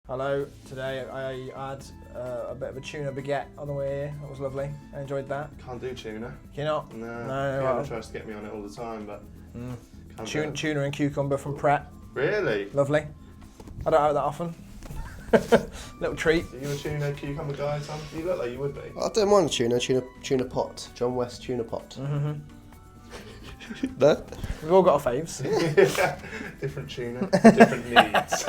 Hello, today I had a bit of a tuna baguette on the way here. That was lovely. I enjoyed that. Can't do tuna. Can you not? No. Fiona tries to get me on it all the time, but Tuna and cucumber from Pret. Really? Lovely. I don't have it that often. Little treat. Are you a tuna cucumber guy, Tom? You look like you would be. I don't mind tuna pot. John West tuna pot. Mm-hmm. No? We've all got our faves. Different tuna, different needs.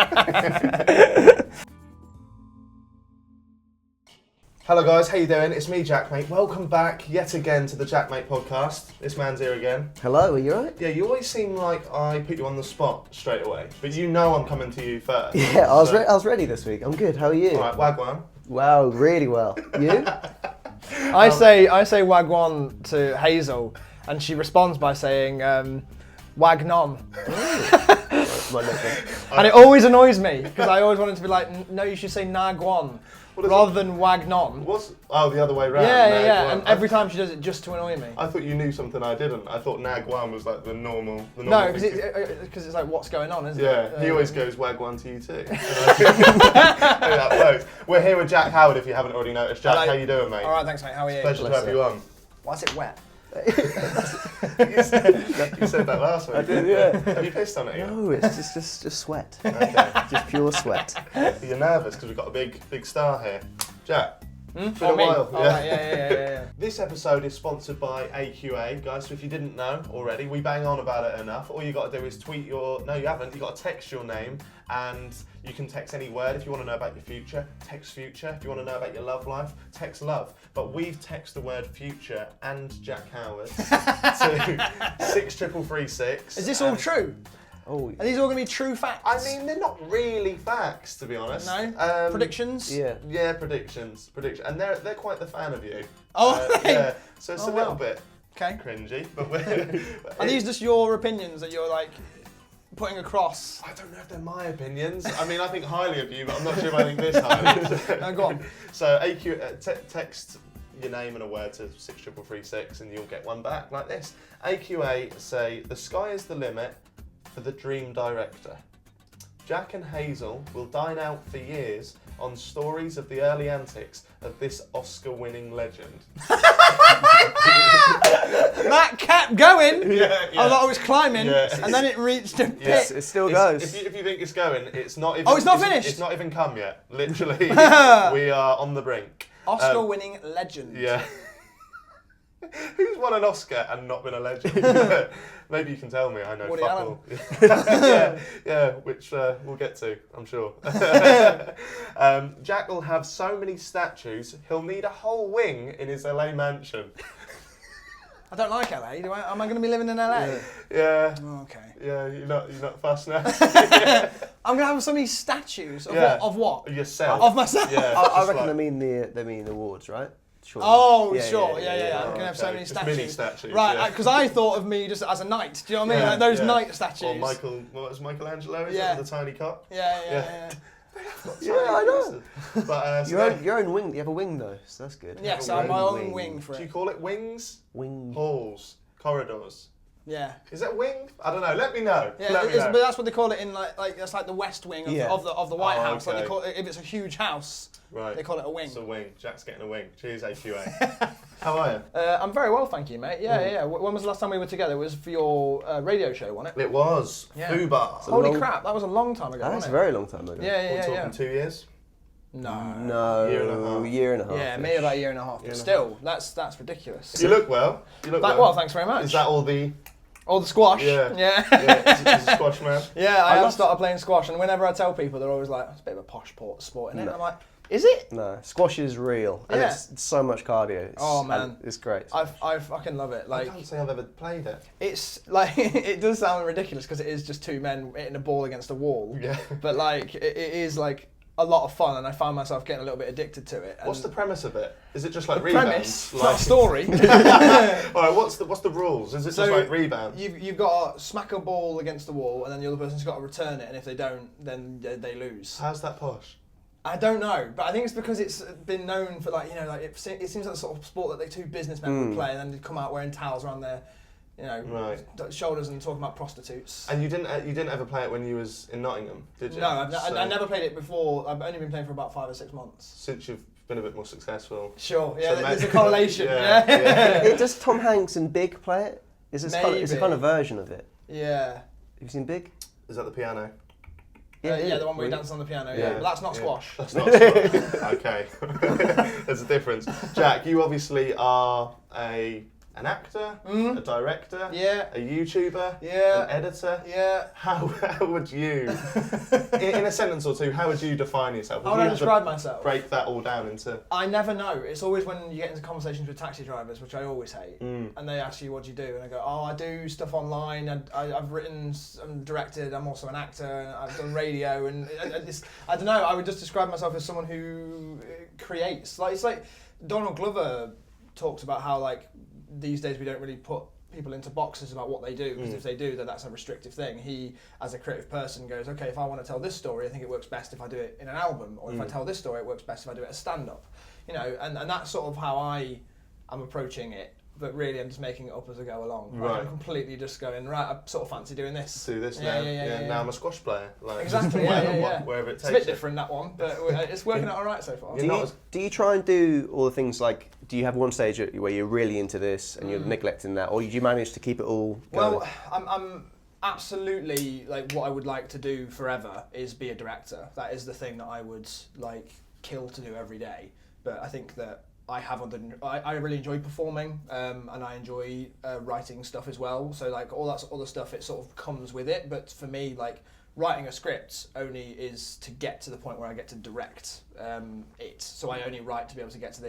Hello guys, how you doing? It's me, JaackMaate. Welcome back yet again to the JaackMaate Podcast. This man's here again. Hello, are you right? Yeah, you always seem like I put you on the spot straight away, but you know I'm coming to you first. Yeah, I was ready this week. I'm good. How are you? Alright, wagwan. Wow, really well. You? I say wagwan to Hazel, and she responds by saying wagnon. And it always annoys me because I always wanted to be like, no, you should say nagwan rather than wagnon. Oh, the other way round. Yeah. And every time she does it just to annoy me. I thought you knew something I didn't. I thought nagwan was like the normal No, because it's like what's going on, isn't it? Yeah, he always goes wagwan to you too. That works. We're here with Jack Howard, if you haven't already noticed. Jack, how you doing, mate? All right, thanks, mate. How are you? Pleasure to have you on. Why is it wet? You said that last week. I did, yeah. Have you pissed on it yet? No, it's just sweat. Okay. Just pure sweat. You're nervous because we've got a big star here. Jack. It's been Oh, a me? while. Oh, right, yeah. This episode is sponsored by AQA, guys. So if you didn't know already, we bang on about it enough. All you got to do is tweet your. No, you haven't. You got to text your name, and you can text any word. If you want to know about your future, text future. If you want to know about your love life, text love. But we've texted the word future and Jack Howard to 63336. Is this all true? Oh, Are these all going to be true facts? I mean, they're not really facts, to be honest. No? Predictions? yeah. Yeah, predictions. And they're quite the fan of you. Oh, yeah. So it's a little wow. bit Okay. cringy, but we're... Are these just your opinions that you're like putting across? I don't know if they're my opinions. I mean, I think highly of you, but I'm not sure if I think this highly. No, go on. So text your name and a word to 63336 and you'll get one back like this. AQA say, the sky is the limit for the dream director. Jack and Hazel will dine out for years on stories of the early antics of this Oscar-winning legend. That kept going. Yeah. I thought I was climbing, Yeah. and then it reached a pit. Yes, it still goes. If you think it's going, it's not even... Oh, it's not finished? It's not even come yet. Literally, we are on the brink. Oscar-winning legend. Yeah. Who's won an Oscar and not been a legend? Maybe you can tell me. I know. Woody fuck Allen. all. yeah, which we'll get to, I'm sure. Jack will have so many statues, he'll need a whole wing in his LA mansion. I don't like LA. Am I going to be living in LA? Yeah. Okay. Yeah, you're not fussed now. I'm going to have so many statues of Yeah. what? Of what? Yourself. Of myself. Yeah. I just reckon like- they mean awards, right? Sure. Oh, sure. Yeah. I'm Oh, going to have so okay. many Just statues. mini statues, Right, yeah. because I thought of me just as a knight. Do you know what I mean? Like those knight statues. Or what was Michelangelo? Is Yeah. it with the tiny cock? Yeah. Yeah, I know. But, so Your own wing. You have a wing though, so that's good. Yes, a I have my wing. own wing for do you it. call it wings? Wing. Halls, corridors. Yeah. Is that wing? I don't know. Let me know. Yeah, Let me know. but that's what they call it in like that's like the West Wing of the White Oh, House. Like okay. they call it, if it's a huge house, Right. they call it a wing. It's a wing. Jack's getting a wing. Cheers, AQA. How are you? I'm very well, thank you, mate. Yeah. When was the last time we were together? It was for your radio show, wasn't it? It was. Yeah. Fubar. Holy crap, that was a long time ago. That's wasn't a it? very long time ago. We're talking 2 years? No. Year and a half. Yeah, maybe about a year and a half. But still, that's ridiculous. You look well. Well, thanks very much. Is that all the... All the squash. Yeah. Is a squash man? Yeah, I have started playing squash, and whenever I tell people, they're always like, "It's a bit of a posh sport, isn't it?" No. I'm like, "Is it?" No, squash is real, and Yeah. it's so much cardio. Oh, man. It's great. I fucking love it. I Like, can't say I've ever played it. it's like it does sound ridiculous because it is just two men hitting a ball against a wall. Yeah. But like, it is like a lot of fun, and I find myself getting a little bit addicted to it. And What's the premise of it? Is it just like the rebounds? premise? It's not a story. All right, what's the rules? Is it just like rebounds? You've got to smack a ball against the wall, and then the other person's got to return it, and if they don't, then they lose. How's that posh? I don't know, but I think it's because it's been known for it seems like the sort of sport that two businessmen would play, and then they'd come out wearing towels around their you know, Right. shoulders and talking about prostitutes. And you didn't ever play it when you was in Nottingham, did you? No, I never played it before. I've only been playing for about 5 or 6 months. Since you've been a bit more successful. Sure, yeah, So there's a correlation. yeah. Does Tom Hanks and Big play it? Is this it's a kind of version of it? Yeah. Have you seen Big? Is that the piano? Yeah, the one where he dances on the piano. Yeah, but that's not squash. That's not squash. Okay, there's a difference. Jack, you obviously are an actor, a director, a YouTuber, an editor. Yeah. How would you, in a sentence or two, how would you define yourself? How would I describe myself? Break that all down into... I never know. It's always when you get into conversations with taxi drivers, which I always hate, and they ask you, what do you do? And I go, I do stuff online, I've written and directed, I'm also an actor, and I've done radio, and I don't know, I would just describe myself as someone who creates. Like, it's like Donald Glover talks about how, like, these days we don't really put people into boxes about what they do, because if they do, then that's a restrictive thing. He, as a creative person, goes, okay, if I want to tell this story, I think it works best if I do it in an album, or if I tell this story, it works best if I do it as stand-up. You know, and that's sort of how I am approaching it, but really I'm just making it up as I go along. Right. Like, I'm completely just going, right, I sort of fancy doing this. Do this now. Yeah, now I'm a squash player. Like, exactly, wherever it takes. It's a bit different, that one, but it's working out all right so far. Do you try and do all the things like, do you have one stage where you're really into this and you're neglecting that, or do you manage to keep it all going? Well, I'm absolutely, like, what I would like to do forever is be a director. That is the thing that I would, like, kill to do every day. But I think that I really enjoy performing, and I enjoy writing stuff as well. So, like, all that other stuff, it sort of comes with it. But for me, like, writing a script only is to get to the point where I get to direct it. So I only write to be able to get to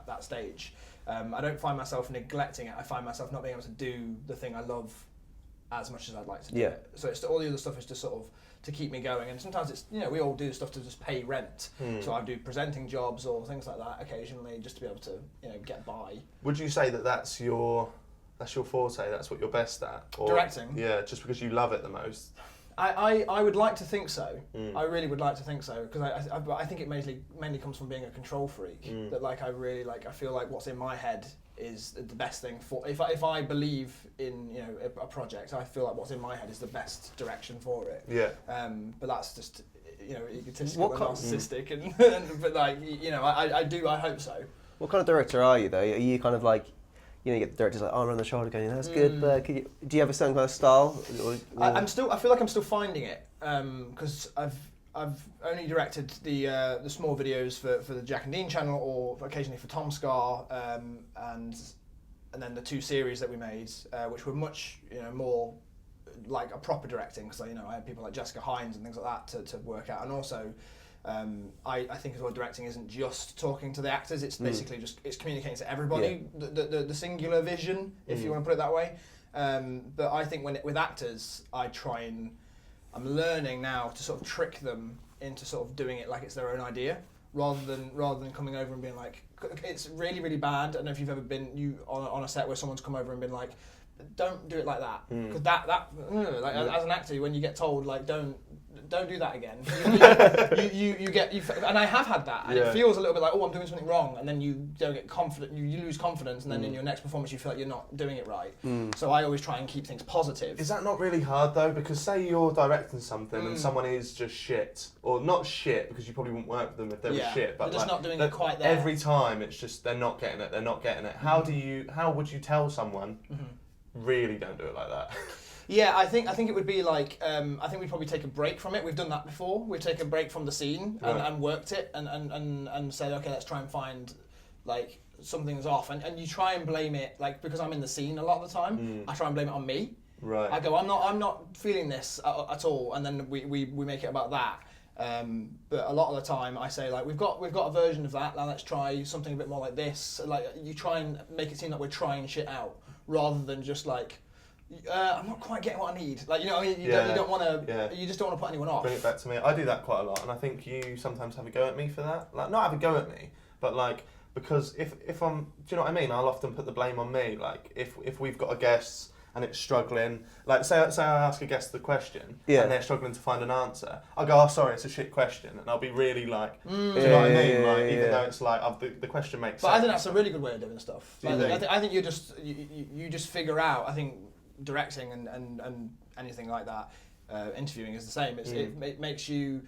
that stage. I don't find myself neglecting it. I find myself not being able to do the thing I love as much as I'd like to do it. So it's all the other stuff is just sort of to keep me going. And sometimes it's, you know, we all do stuff to just pay rent. So I do presenting jobs or things like that occasionally just to be able to, you know, get by. Would you say that that's your forte? That's what you're best at? Or, directing? Yeah, just because you love it the most. I would like to think so. I really would like to think so, because I think it mainly comes from being a control freak. That, like, I feel like what's in my head is the best thing for, if I believe in, you know, a project, I feel like what's in my head is the best direction for it. Yeah. But that's just, you know, egotistical and narcissistic, and but, like, you know, I hope so. What kind of director are you though? Are you kind of like, you know, you get the directors like arm around the shoulder going, that's good, but do you have a certain kind of style? I feel like I'm still finding it, because I've only directed the small videos for the Jack and Dean channel, or occasionally for Tom Scar, and then the 2 series that we made, which were much, you know, more like a proper directing, because, you know, I had people like Jessica Hines and things like that to work out, and also I think as well, directing isn't just talking to the actors, it's basically just, it's communicating to everybody, the singular vision, if you want to put it that way. But I think with actors, I'm learning now to sort of trick them into sort of doing it like it's their own idea, rather than coming over and being like, it's really, really bad. I don't know if you've ever been on a set where someone's come over and been like, don't do it like that, because as an actor, when you get told, like, don't do that again, and I have had that, and it feels a little bit like, oh, I'm doing something wrong, and then you don't get confident, you lose confidence, and then in your next performance you feel like you're not doing it right. So I always try and keep things positive. Is that not really hard though? Because say you're directing something and someone is just shit, or not shit, because you probably wouldn't work with them if they were shit, but they're just not doing it quite there. Every time it's just they're not getting it. How would you tell someone, really don't do it like that? Yeah, I think it would be like, I think we'd probably take a break from it. We've done that before. We've taken a break from the scene and worked it and said, okay, let's try and find, like, something's off. And you try and blame it, like, because I'm in the scene a lot of the time, I try and blame it on me. Right. I go, I'm not feeling this at all, and then we make it about that. But a lot of the time I say, like, we've got a version of that, now let's try something a bit more like this. Like, you try and make it seem like we're trying shit out, rather than just like, I'm not quite getting what I need. Like, you know, you don't want to. You just don't want to put anyone off. Bring it back to me. I do that quite a lot, and I think you sometimes have a go at me for that. Like, not have a go at me, but like, because if I'm, do you know what I mean? I'll often put the blame on me. Like, if we've got a guest and it's struggling, like say I ask a guest the question and they're struggling to find an answer, I'll go, oh, sorry, it's a shit question, and I'll be really like, do you know what I mean? Like, even though it's like, the question makes sense. But I think that's a really good way of doing stuff. Like, I think you just figure out, I think, directing and anything like that, interviewing is the same. It makes you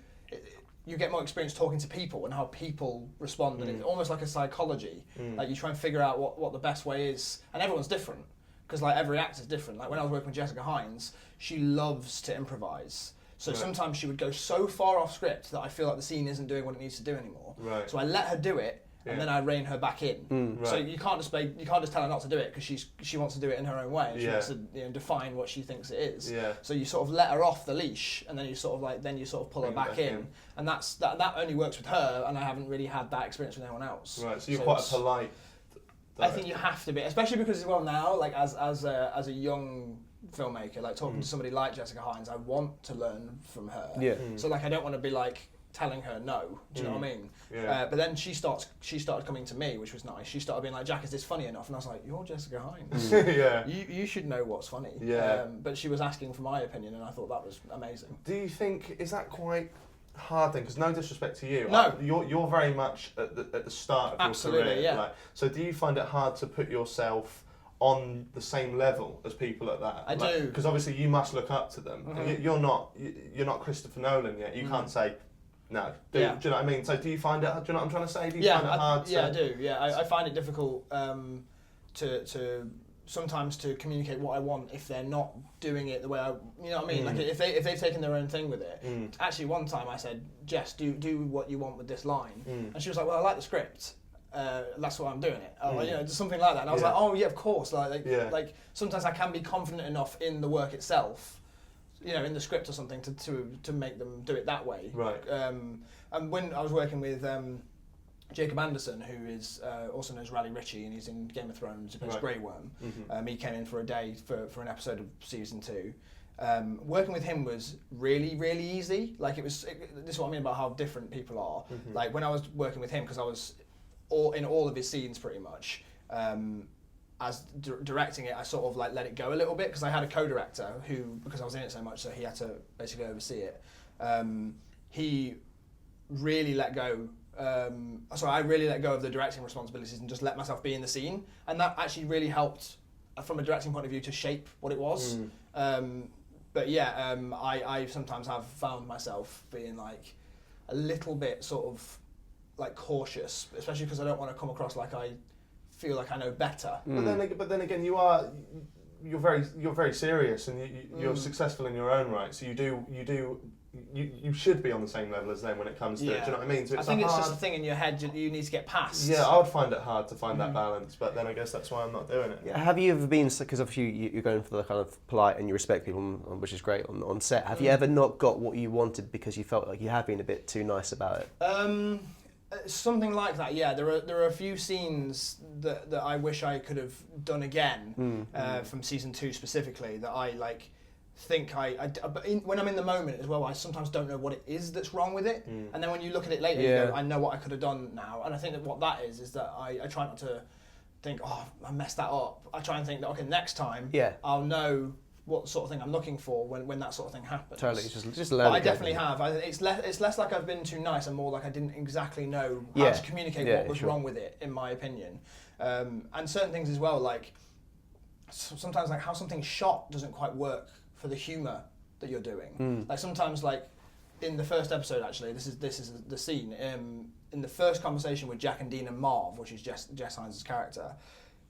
get more experience talking to people and how people respond, and it's almost like a psychology. Like you try and figure out what the best way is, and everyone's different because like every actor's different. Like when I was working with Jessica Hines, she loves to improvise. So sometimes she would go so far off script that I feel like the scene isn't doing what it needs to do anymore. Right. So I let her do it, and then I rein her back in. So you can't just tell her not to do it because she wants to do it in her own way. She wants to define what she thinks it is. So you sort of let her off the leash, and then you sort of pull her back in. And that only works with her, and I haven't really had that experience with anyone else. Right. So you're quite a polite. I think you have to be, especially because as well now, like as a young filmmaker, like talking to somebody like Jessica Hines, I want to learn from her. Yeah. So like I don't want to be like telling her no. Do you know what I mean? Yeah. But then she started coming to me, which was nice. She started being like, Jack, is this funny enough? And I was like, you're Jessica Hines. Yeah. You should know what's funny. Yeah. But she was asking for my opinion, and I thought that was amazing. Do you think is that quite hard thing? Because no disrespect to you, no, you're very much at the start of your career. Yeah. Like, so do you find it hard to put yourself on the same level as people at that? I do. Because obviously you must look up to them. You're not Christopher Nolan yet. You can't say no. Do you know what I mean? So do you find it? Do you know what I'm trying to say? Do you find it hard? Yeah, I do. Yeah, I find it difficult to sometimes to communicate what I want if they're not doing it the way I, you know what I mean? Like if they've taken their own thing with it. Actually, one time I said, Jess, do what you want with this line, and she was like, well, I like the script. That's why I'm doing it. You know, just something like that. And I was like, oh yeah, of course. Like sometimes I can be confident enough in the work itself, you know, in the script or something to make them do it that way. Right. And when I was working with Jacob Anderson, who is also known as Rally Ritchie, and he's in Game of Thrones, he plays Grey Worm. He came in for a day for an episode of season 2. Working with him was really, really easy. Like this is what I mean about how different people are. Like when I was working with him, because I was in all of his scenes pretty much. As directing it, I sort of like let it go a little bit because I had a co-director who, because I was in it so much, so he had to basically oversee it. He really let go. I really let go of the directing responsibilities and just let myself be in the scene, and that actually really helped from a directing point of view to shape what it was. But yeah, I sometimes have found myself being like a little bit sort of like cautious, especially because I don't want to come across like I feel like I know better. But then again, you're very serious, and you're successful in your own right. So you should be on the same level as them when it comes to it. Do you know what I mean? So it's just a thing in your head you need to get past. Yeah, I would find it hard to find that balance, but then I guess that's why I'm not doing it. Yeah, have you ever been, because obviously you're going for the kind of polite and you respect people, which is great on set. Have you ever not got what you wanted because you felt like you have been a bit too nice about it? Something like that, yeah. There are a few scenes that I wish I could have done again from season 2 specifically that I like think but when I'm in the moment as well, I sometimes don't know what it is that's wrong with it, and then when you look at it later, you go, I know what I could have done now. And I think that what that is that I try not to think, oh, I messed that up. I try and think that, okay, next time I'll know what sort of thing I'm looking for when that sort of thing happens. Totally, just learn. But I definitely have. It's less like I've been too nice and more like I didn't exactly know how to communicate what was wrong with it, in my opinion. And certain things as well, like sometimes like how something's shot doesn't quite work for the humour that you're doing. Like sometimes, like in the first episode, actually, this is the scene in the first conversation with Jack and Dean and Marv, which is Jess Hines' character.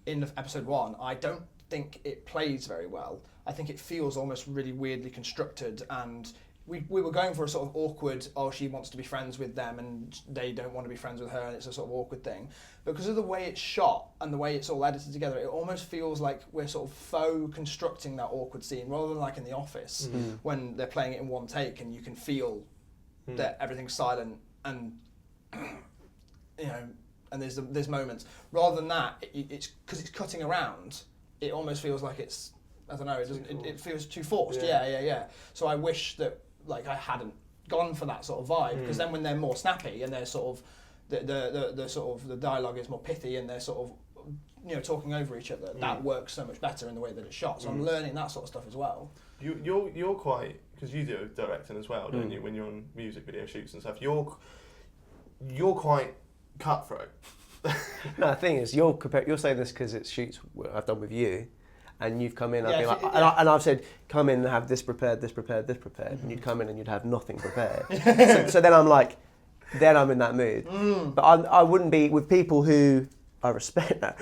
In episode 1, I don't think it plays very well. I think it feels almost really weirdly constructed, and we were going for a sort of awkward, she wants to be friends with them and they don't want to be friends with her, and it's a sort of awkward thing. Because of the way it's shot and the way it's all edited together, it almost feels like we're sort of faux constructing that awkward scene, rather than like in The Office, when they're playing it in one take and you can feel that everything's silent and, you know, and there's moments. Rather than that, it's because it's cutting around, it almost feels like it's, I don't know, it feels too forced. Yeah. So I wish that like I hadn't gone for that sort of vibe, because then when they're more snappy and they're sort of the sort of the dialogue is more pithy and they're sort of, you know, talking over each other, that works so much better in the way that it's shot. So I'm learning that sort of stuff as well. You're quite, because you do directing as well, don't you? When you're on music video shoots and stuff, you're quite cutthroat. No, the thing is, you're saying this because it's shoots I've done with you. and you've come in, Yeah, and I've said, come in and have this prepared, and you'd come in and you'd have nothing prepared. so then I'm like, then I'm in that mood. But I wouldn't be with people who I respect that.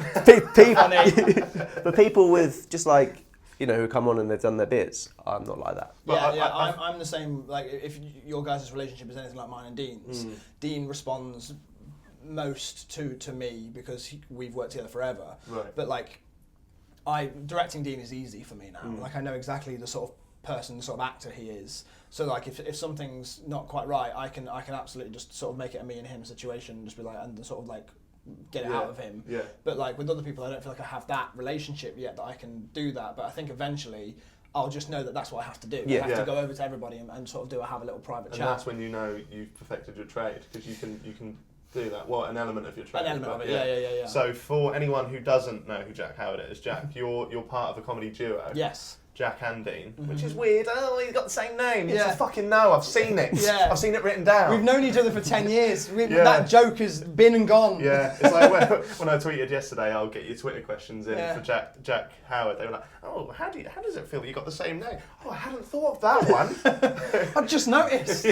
But people with just like, you know, who come on and they've done their bits, I'm not like that. I'm the same. Like, if your guys' relationship is anything like mine and Dean's, Dean responds most to me because we've worked together forever. Right. But like, directing Dean is easy for me now. Like, I know exactly the sort of person, the sort of actor he is. So like, if something's not quite right, I can absolutely just sort of make it a me and him situation, and just be like, and sort of like get it out of him. Yeah. But like with other people, I don't feel like I have that relationship yet that I can do that. But I think eventually I'll just know that that's what I have to do. I have to go over to everybody and sort of have a little private chat. And that's when you know you've perfected your trade, because you can do that. Well, an element of your trade. An element of it, yeah. So for anyone who doesn't know who Jack Howard is, Jack, you're part of a comedy duo. Yes. Jack and Dean, which is weird. Oh, you've got the same name. Yeah. It's a fucking no. I've seen it. Yeah. I've seen it written down. We've known each other for 10 years. That joke has been and gone. Yeah, it's like when I tweeted yesterday, I'll get your Twitter questions in for Jack Howard. They were like, oh, how does it feel that you got the same name? Oh, I hadn't thought of that one. I've just noticed.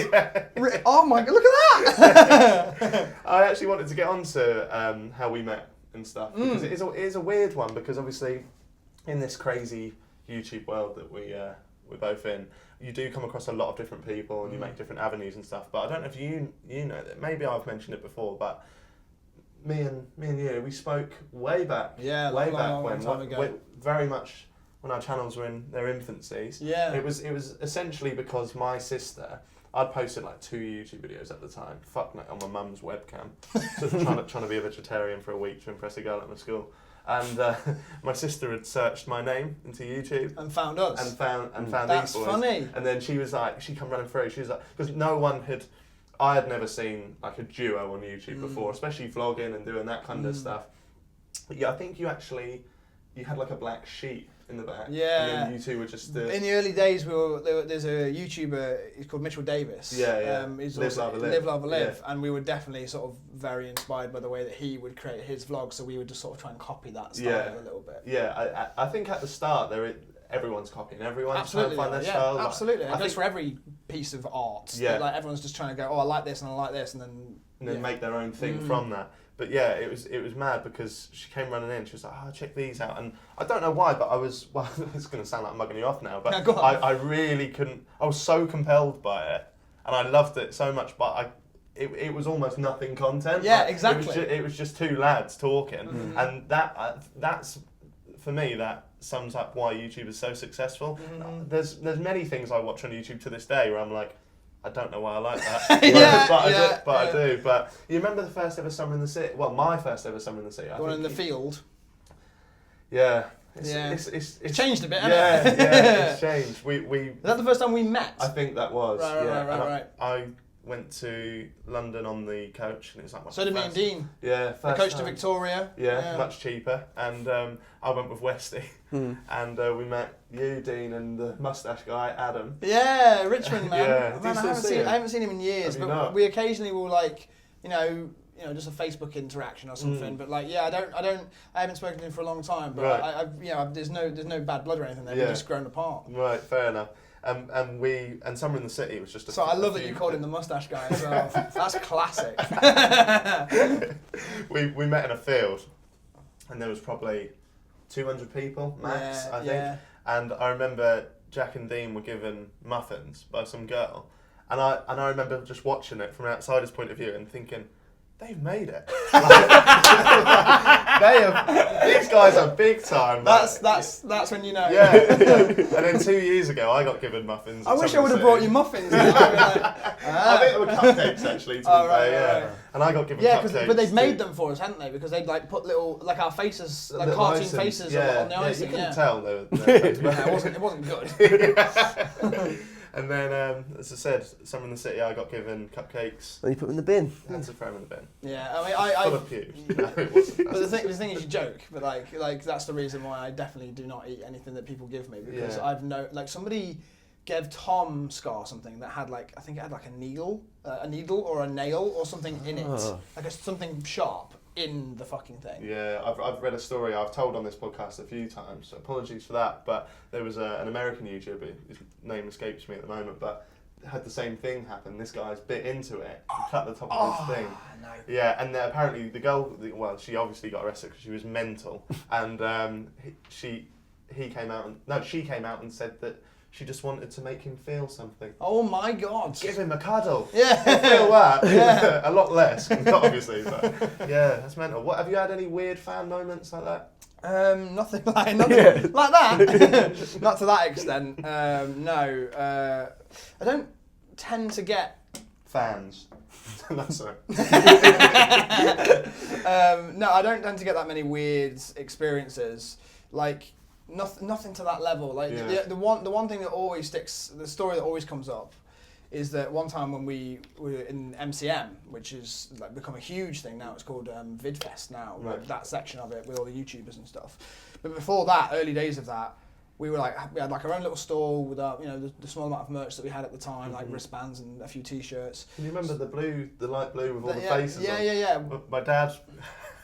Oh my God, look at that. I actually wanted to get on to how we met and stuff, because it is a weird one, because obviously in this crazy YouTube world that we're both in, you do come across a lot of different people and you make different avenues and stuff. But I don't know if you know that. Maybe I've mentioned it before, but me and you, we spoke way back. Yeah, long time ago. Very much when our channels were in their infancies. Yeah. It was essentially because my sister, I'd posted like 2 YouTube videos at the time. Fuck no, on my mum's webcam. So trying to be a vegetarian for a week to impress a girl at my school. And my sister had searched my name into YouTube and found us and found That's these boys. Funny. And then she was like, she come running through. She was like, because I had never seen like a duo on YouTube before, especially vlogging and doing that kind of stuff. But yeah, I think you had like a black sheet in the back. Yeah. And then you two were just in the early days, there's a YouTuber. He's called Mitchell Davis. Yeah. He's Live, Love, Live. Yeah. And we were definitely sort of very inspired by the way that he would create his vlogs. So we would just sort of try and copy that style a little bit. Yeah. I think at the start everyone's copying everyone. Absolutely. Trying to find their style. Absolutely. Like, it goes for every piece of art. Yeah. Like everyone's just trying to go, oh, I like this and I like this, and then make their own thing from that. But yeah, it was mad, because she came running in. She was like, "Oh, check these out," and I don't know why, but I was. Well, it's going to sound like I'm mugging you off now, but go on. I really couldn't. I was so compelled by it, and I loved it so much. But it was almost nothing content. Yeah, like, exactly. It was just 2 lads talking, and that's for me, that sums up why YouTube is so successful. There's many things I watch on YouTube to this day where I'm like, I don't know why I like that. I do. But you remember the first ever Summer in the City? Well, my first ever Summer in the City. The one in the field. Yeah. It's changed a bit, hasn't it? Yeah, it's changed. Is that the first time we met? I think that was. Right. I went to London on the coach, and it was like my So did me and Dean. Yeah, first the coach to Victoria. Yeah, much cheaper. And I went with Westy, and we met you, Dean, and the moustache guy, Adam. Yeah, Richmond man. Yeah. Man, I haven't seen him in years, but we occasionally will like, just a Facebook interaction or something. But like, I haven't spoken to him for a long time. But there's no bad blood or anything there. We've just grown apart. Right, fair enough. And Summer in the City was just. I love that you called him the mustache guy as well. That's classic. we met in a field, and there was probably 200 people max, I think. Yeah. And I remember Jack and Dean were given muffins by some girl, and I remember just watching it from an outsider's point of view and thinking, they've made it. These guys are big time. That's when you know. Yeah. And then 2 years ago, I got given muffins. I wish I would have brought you muffins. I think they were cupcakes actually. Right. And I got given cupcakes. But they've made them for us, hadn't they? Because they'd like put little our faces, like cartoon faces on the icing. You couldn't tell they were. It wasn't good. And then, as I said, Summer in the City, I got given cupcakes. And you put them in the bin. I had to throw them in the bin. Yeah, I mean, full of pubes. No, it wasn't. But the thing is, you joke, but like that's the reason why I definitely do not eat anything that people give me, because somebody gave Tom Scar something that had I think it had like a needle or a nail or something in it, something sharp. in the fucking thing. Yeah, I've read a story I've told on this podcast a few times, so apologies for that, but there was an American YouTuber, his name escapes me at the moment, but had the same thing happen. This guy's bit into it, cut the top of his thing. No. Yeah, and apparently the girl, well, she obviously got arrested because she was mental, and she came out and said that she just wanted to make him feel something. Oh my God. Give him a cuddle. Yeah. He'll feel that. Yeah. A lot less, not obviously, but yeah, that's mental. What, have you had any weird fan moments like that? Nothing like that. Not to that extent. No. I don't tend to get Fans. That's so. No, I don't tend to get that many weird experiences. Like nothing to that level. Like the one thing that always sticks, the story that always comes up, is that one time when we were in MCM, which is like become a huge thing now. It's called VidFest now. Right. Like, that section of it with all the YouTubers and stuff. But before that, early days of that, we had like our own little stall with our, the small amount of merch that we had at the time, like wristbands and a few T-shirts. Can you remember the light blue with all the faces on? Yeah. My dad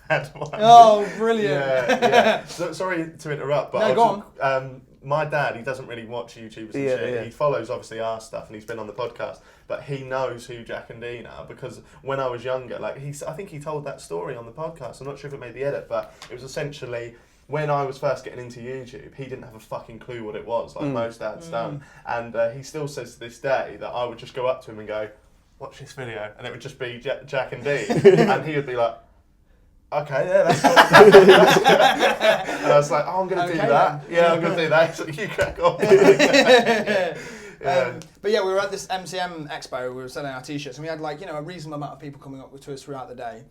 had one. Oh, brilliant! Yeah. So, sorry to interrupt, but No, go on. My dad, he doesn't really watch YouTubers and shit. Yeah. He follows obviously our stuff, and he's been on the podcast. But he knows who Jack and Dean are because when I was younger, like I think he told that story on the podcast. I'm not sure if it made the edit, but it was essentially when I was first getting into YouTube, he didn't have a fucking clue what it was, like most dads don't. And he still says to this day that I would just go up to him and go, "Watch this video," and it would just be Jack and Dean, and he would be like, "Okay, yeah, that's cool." And I was like, "Oh, I'm going to do that. Then. Yeah, I'm going to do that." So you crack on. But yeah, we were at this MCM expo. We were selling our T-shirts, and we had a reasonable amount of people coming up to us throughout the day.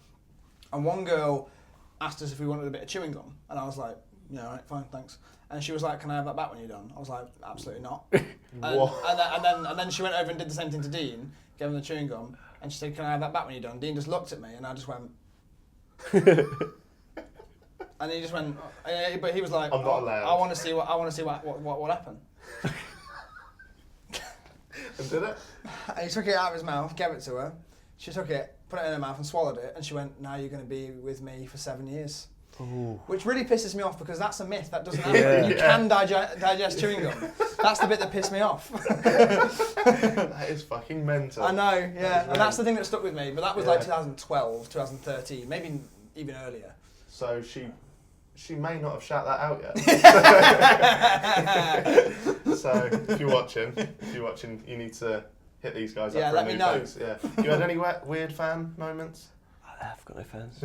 And one girl asked us if we wanted a bit of chewing gum, and I was like, "Yeah, all right, fine, thanks." And she was like, "Can I have that back when you're done?" I was like, "Absolutely not." And then she went over and did the same thing to Dean, gave him the chewing gum, and she said, "Can I have that back when you're done?" Dean just looked at me, and I just went. And he just went, but he was like, "I'm not allowed. I want to see what happened." And did it? And he took it out of his mouth, gave it to her. She took it, put it in her mouth, and swallowed it. And she went, "Now you're going to be with me for 7 years." Ooh. Which really pisses me off because that's a myth. That doesn't happen. You can digest chewing gum. That's the bit that pissed me off. That is fucking mental. I know, yeah. And that's the thing that stuck with me. But that was like 2012, 2013, maybe even earlier. So she may not have shout that out yet. So if you're watching, you need to hit these guys up for let a me new know. place. Yeah. You had any weird fan moments? I've got no fans.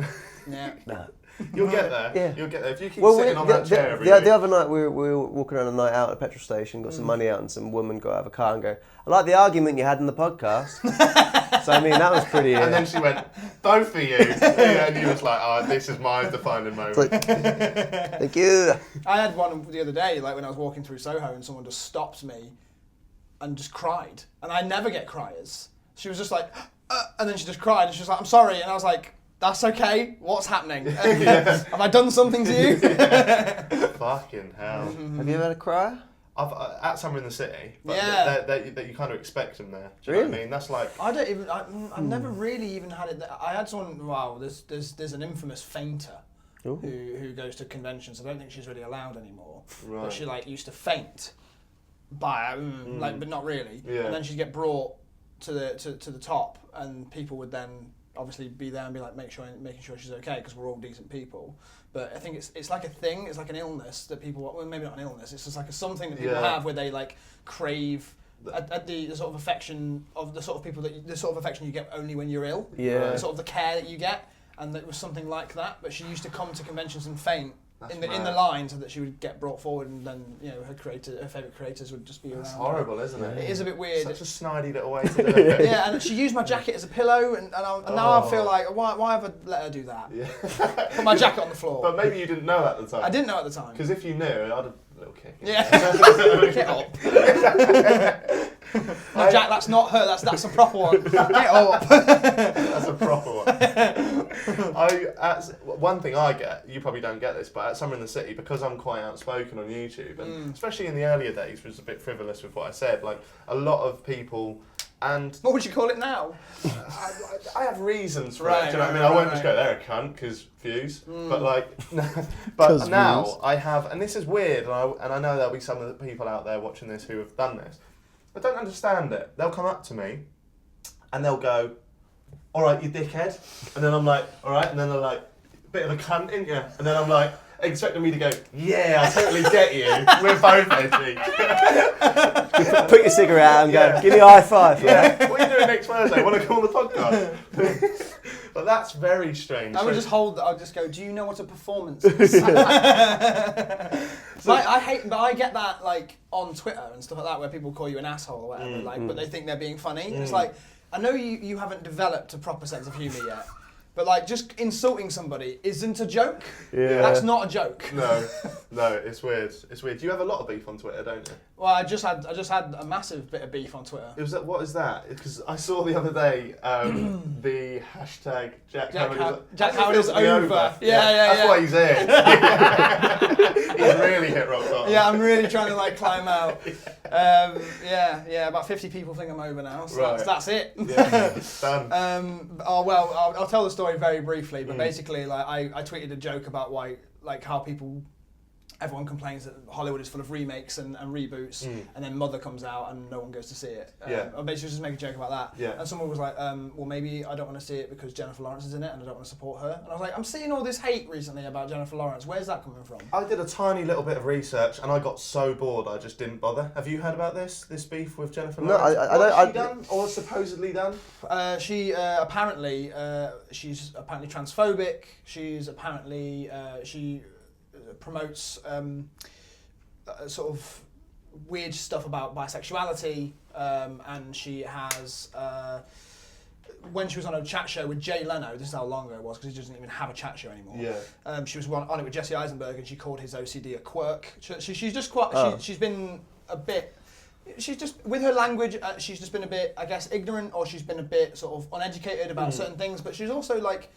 Yeah. No. You'll get there. Yeah. You'll get there. If you keep sitting on that chair every the week. other night we were walking around a night out at a petrol station, got some money out, and some woman got out of a car and go, "I like the argument you had in the podcast." So I mean that was pretty. And then she went, "Both of you," and you was like, "Oh, this is my defining moment." Like, thank you. I had one the other day, like when I was walking through Soho and someone just stopped me and just cried. And I never get criers. She was just like, and then she just cried and she was like, "I'm sorry." And I was like, "That's okay. What's happening? Have I done something to you?" Fucking hell. Have you ever had a crier? I've at Summer in the City, but Yeah. that you kind of expect them there. Do you know what I mean? That's like I've never really even had it. I had someone. Wow, there's an infamous fainter who goes to conventions. I don't think she's really allowed anymore. Right. But she used to faint, but not really. Yeah. And then she'd get brought to the top, and people would then obviously be there and be like making sure she's okay because we're all decent people. But I think it's like a thing. It's like an illness that people. Well, maybe not an illness. It's just like something that people have where they crave the sort of affection of the sort of people the sort of affection you get only when you're ill. Yeah. The sort of the care that you get, and it was something like that. But she used to come to conventions and faint in the line so that she would get brought forward, and then her favourite creators would just be around. It's horrible, isn't it? It is a bit weird. Such a snidey little way to do it. Yeah, and she used my jacket as a pillow, and now I feel like, why have I let her do that? Yeah. Put my jacket on the floor. But maybe you didn't know at the time. I didn't know at the time. Because if you knew, I'd have a little kick. Yeah. Get up. No, Jack, that's not her. That's a proper one. Get up. That's a proper one. One thing I get, you probably don't get this, but at Summer in the City, because I'm quite outspoken on YouTube, and especially in the earlier days, was a bit frivolous with what I said. Like a lot of people And what would you call it now? I have reasons for Right, it. Do you know what I mean? right, I won't right. just go, they're a cunt, because views. But but now views. I have, and this is weird, and I know there'll be some of the people out there watching this who have done this. I don't understand it. They'll come up to me, and they'll go, all right, you dickhead. And then I'm like, all right. And then they're like, bit of a cunt, ain't you? And then I'm like, expecting me to go, yeah, I totally get you. We're both edgy. Put your cigarette out and go, give me a high five. Yeah. What are you doing next Thursday? Want to come on the podcast? But that's very strange. I would just hold that. I'll just go, do you know what a performance is? But I get that like on Twitter and stuff like that where people call you an asshole or whatever, but they think they're being funny. It's like, I know you haven't developed a proper sense of humour yet, but like just insulting somebody isn't a joke. Yeah. That's not a joke. No, it's weird. It's weird. You have a lot of beef on Twitter, don't you? Well, I just had a massive bit of beef on Twitter. What is that? Because I saw the other day the hashtag Jack Howard is over. Yeah. That's why he's here. He's really hit rock bottom. Yeah, I'm really trying to like climb out. About 50 people think I'm over now, so Right. that's it. Yeah, done. I'll tell the story very briefly, but basically, like I tweeted a joke about how everyone complains that Hollywood is full of remakes and reboots, and then Mother comes out and no one goes to see it. I basically just make a joke about that. Yeah. And someone was like, well, maybe I don't want to see it because Jennifer Lawrence is in it and I don't want to support her. And I was like, I'm seeing all this hate recently about Jennifer Lawrence. Where's that coming from? I did a tiny little bit of research and I got so bored I just didn't bother. Have you heard about this beef with Jennifer Lawrence? No, What's she done or supposedly done? She apparently she's apparently transphobic. She's apparently she promotes sort of weird stuff about bisexuality, and she has when she was on a chat show with Jay Leno, this is how long ago it was because he doesn't even have a chat show anymore. Yeah. She was on it with Jesse Eisenberg and she called his OCD a quirk. She's just quite. She's been a bit. She's just with her language. She's just been a bit, I guess, ignorant, or she's been a bit sort of uneducated about certain things. But she's also like.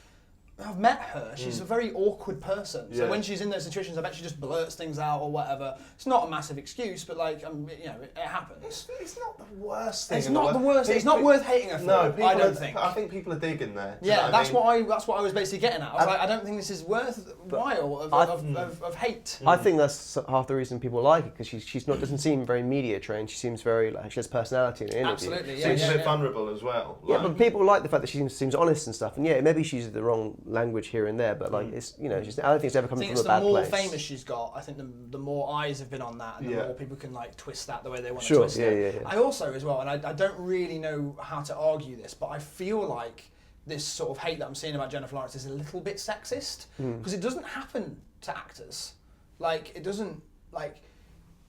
I've met her. She's a very awkward person. So when she's in those situations, I bet she just blurts things out or whatever. It's not a massive excuse, but like, it happens. It's not the worst thing. It's not the worst. It's not worth hating her for. No, I don't think. I think people are digging there. Yeah, that's what I was basically getting at. I was like, I don't think this is worthwhile of hate. I think that's half the reason people like it because she's doesn't seem very media trained. She seems very she has personality in an interview. Absolutely, Seems a bit vulnerable as well. Yeah, but people like the fact that she seems honest and stuff. And yeah, maybe she's the wrong language here and there, but like it's I don't think it's ever coming from a bad place. The more famous she's got, I think the more eyes have been on that, and the more people can like twist that the way they want to twist it. Yeah. I also as well, and I don't really know how to argue this, but I feel like this sort of hate that I'm seeing about Jennifer Lawrence is a little bit sexist because it doesn't happen to actors. Like it doesn't like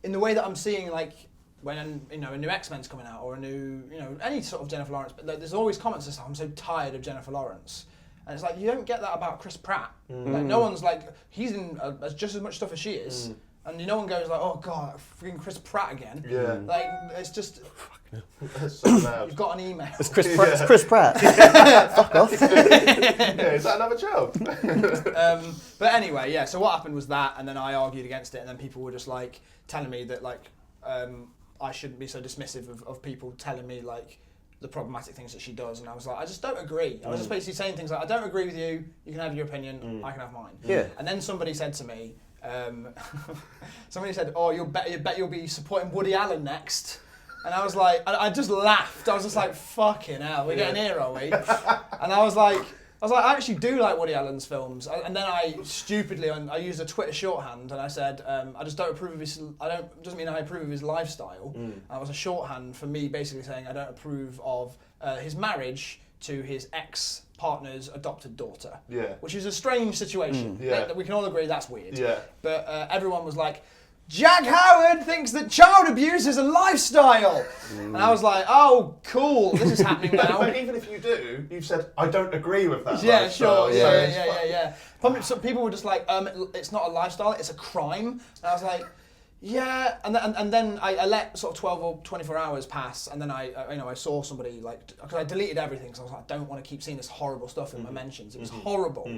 in the way that I'm seeing like. When a new X-Men's coming out or a new any sort of Jennifer Lawrence, but there's always comments that I'm so tired of Jennifer Lawrence, and it's like you don't get that about Chris Pratt. Like no one's like he's in just as much stuff as she is, and no one goes like oh god, freaking Chris Pratt again. Yeah, like it's just that's so loud. You've got an email. It's Chris Pratt. Fuck off. Yeah, is that another job? But anyway, yeah. So what happened was that, and then I argued against it, and then people were just like telling me that like. I shouldn't be so dismissive of people telling me like the problematic things that she does, and I was like, I just don't agree. I was just basically saying things like, I don't agree with you. You can have your opinion. I can have mine. Yeah. And then somebody said to me, somebody said, "Oh, you bet you'll be supporting Woody Allen next." And I was like, I just laughed. I was just like, "Fucking hell, we're getting here, are we?" And I was like, I actually do like Woody Allen's films. And then I stupidly, I used a Twitter shorthand and I said, I just don't approve of his, doesn't mean I approve of his lifestyle. That was a shorthand for me basically saying I don't approve of his marriage to his ex-partner's adopted daughter. Yeah. Which is a strange situation. Yeah. We can all agree that's weird. Yeah. But everyone was like, Jack Howard thinks that child abuse is a lifestyle. And I was like, oh, cool, this is happening now. But even if you do, you've said, I don't agree with that Yeah, lifestyle. sure, yeah. Some people were just like, it's not a lifestyle, it's a crime. And I was like, yeah. And then I let sort of 12 or 24 hours pass, and then I saw somebody like, because I deleted everything, because I was like, I don't want to keep seeing this horrible stuff in my mentions. It was horrible.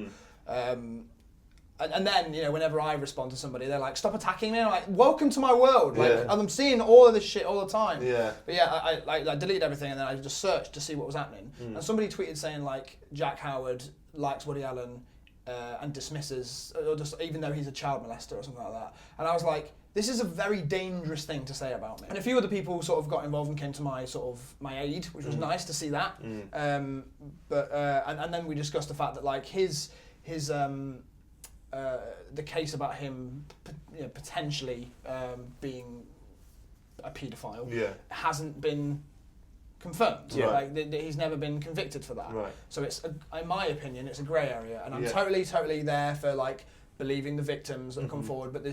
And then, you know, whenever I respond to somebody, they're like, "Stop attacking me!" And I'm like, "Welcome to my world!" Like, and I'm seeing all of this shit all the time. Yeah. But yeah, I deleted everything and then I just searched to see what was happening. And somebody tweeted saying like, Jack Howard likes Woody Allen and dismisses, or just even though he's a child molester or something like that. And I was like, this is a very dangerous thing to say about me. And a few other people sort of got involved and came to my aid, which was nice to see that. But and then we discussed the fact that like his the case about him, you know, potentially being a paedophile hasn't been confirmed. Yeah. Like he's never been convicted for that. Right. So it's, in my opinion, it's a grey area, and I'm totally there for like believing the victims that have come forward. But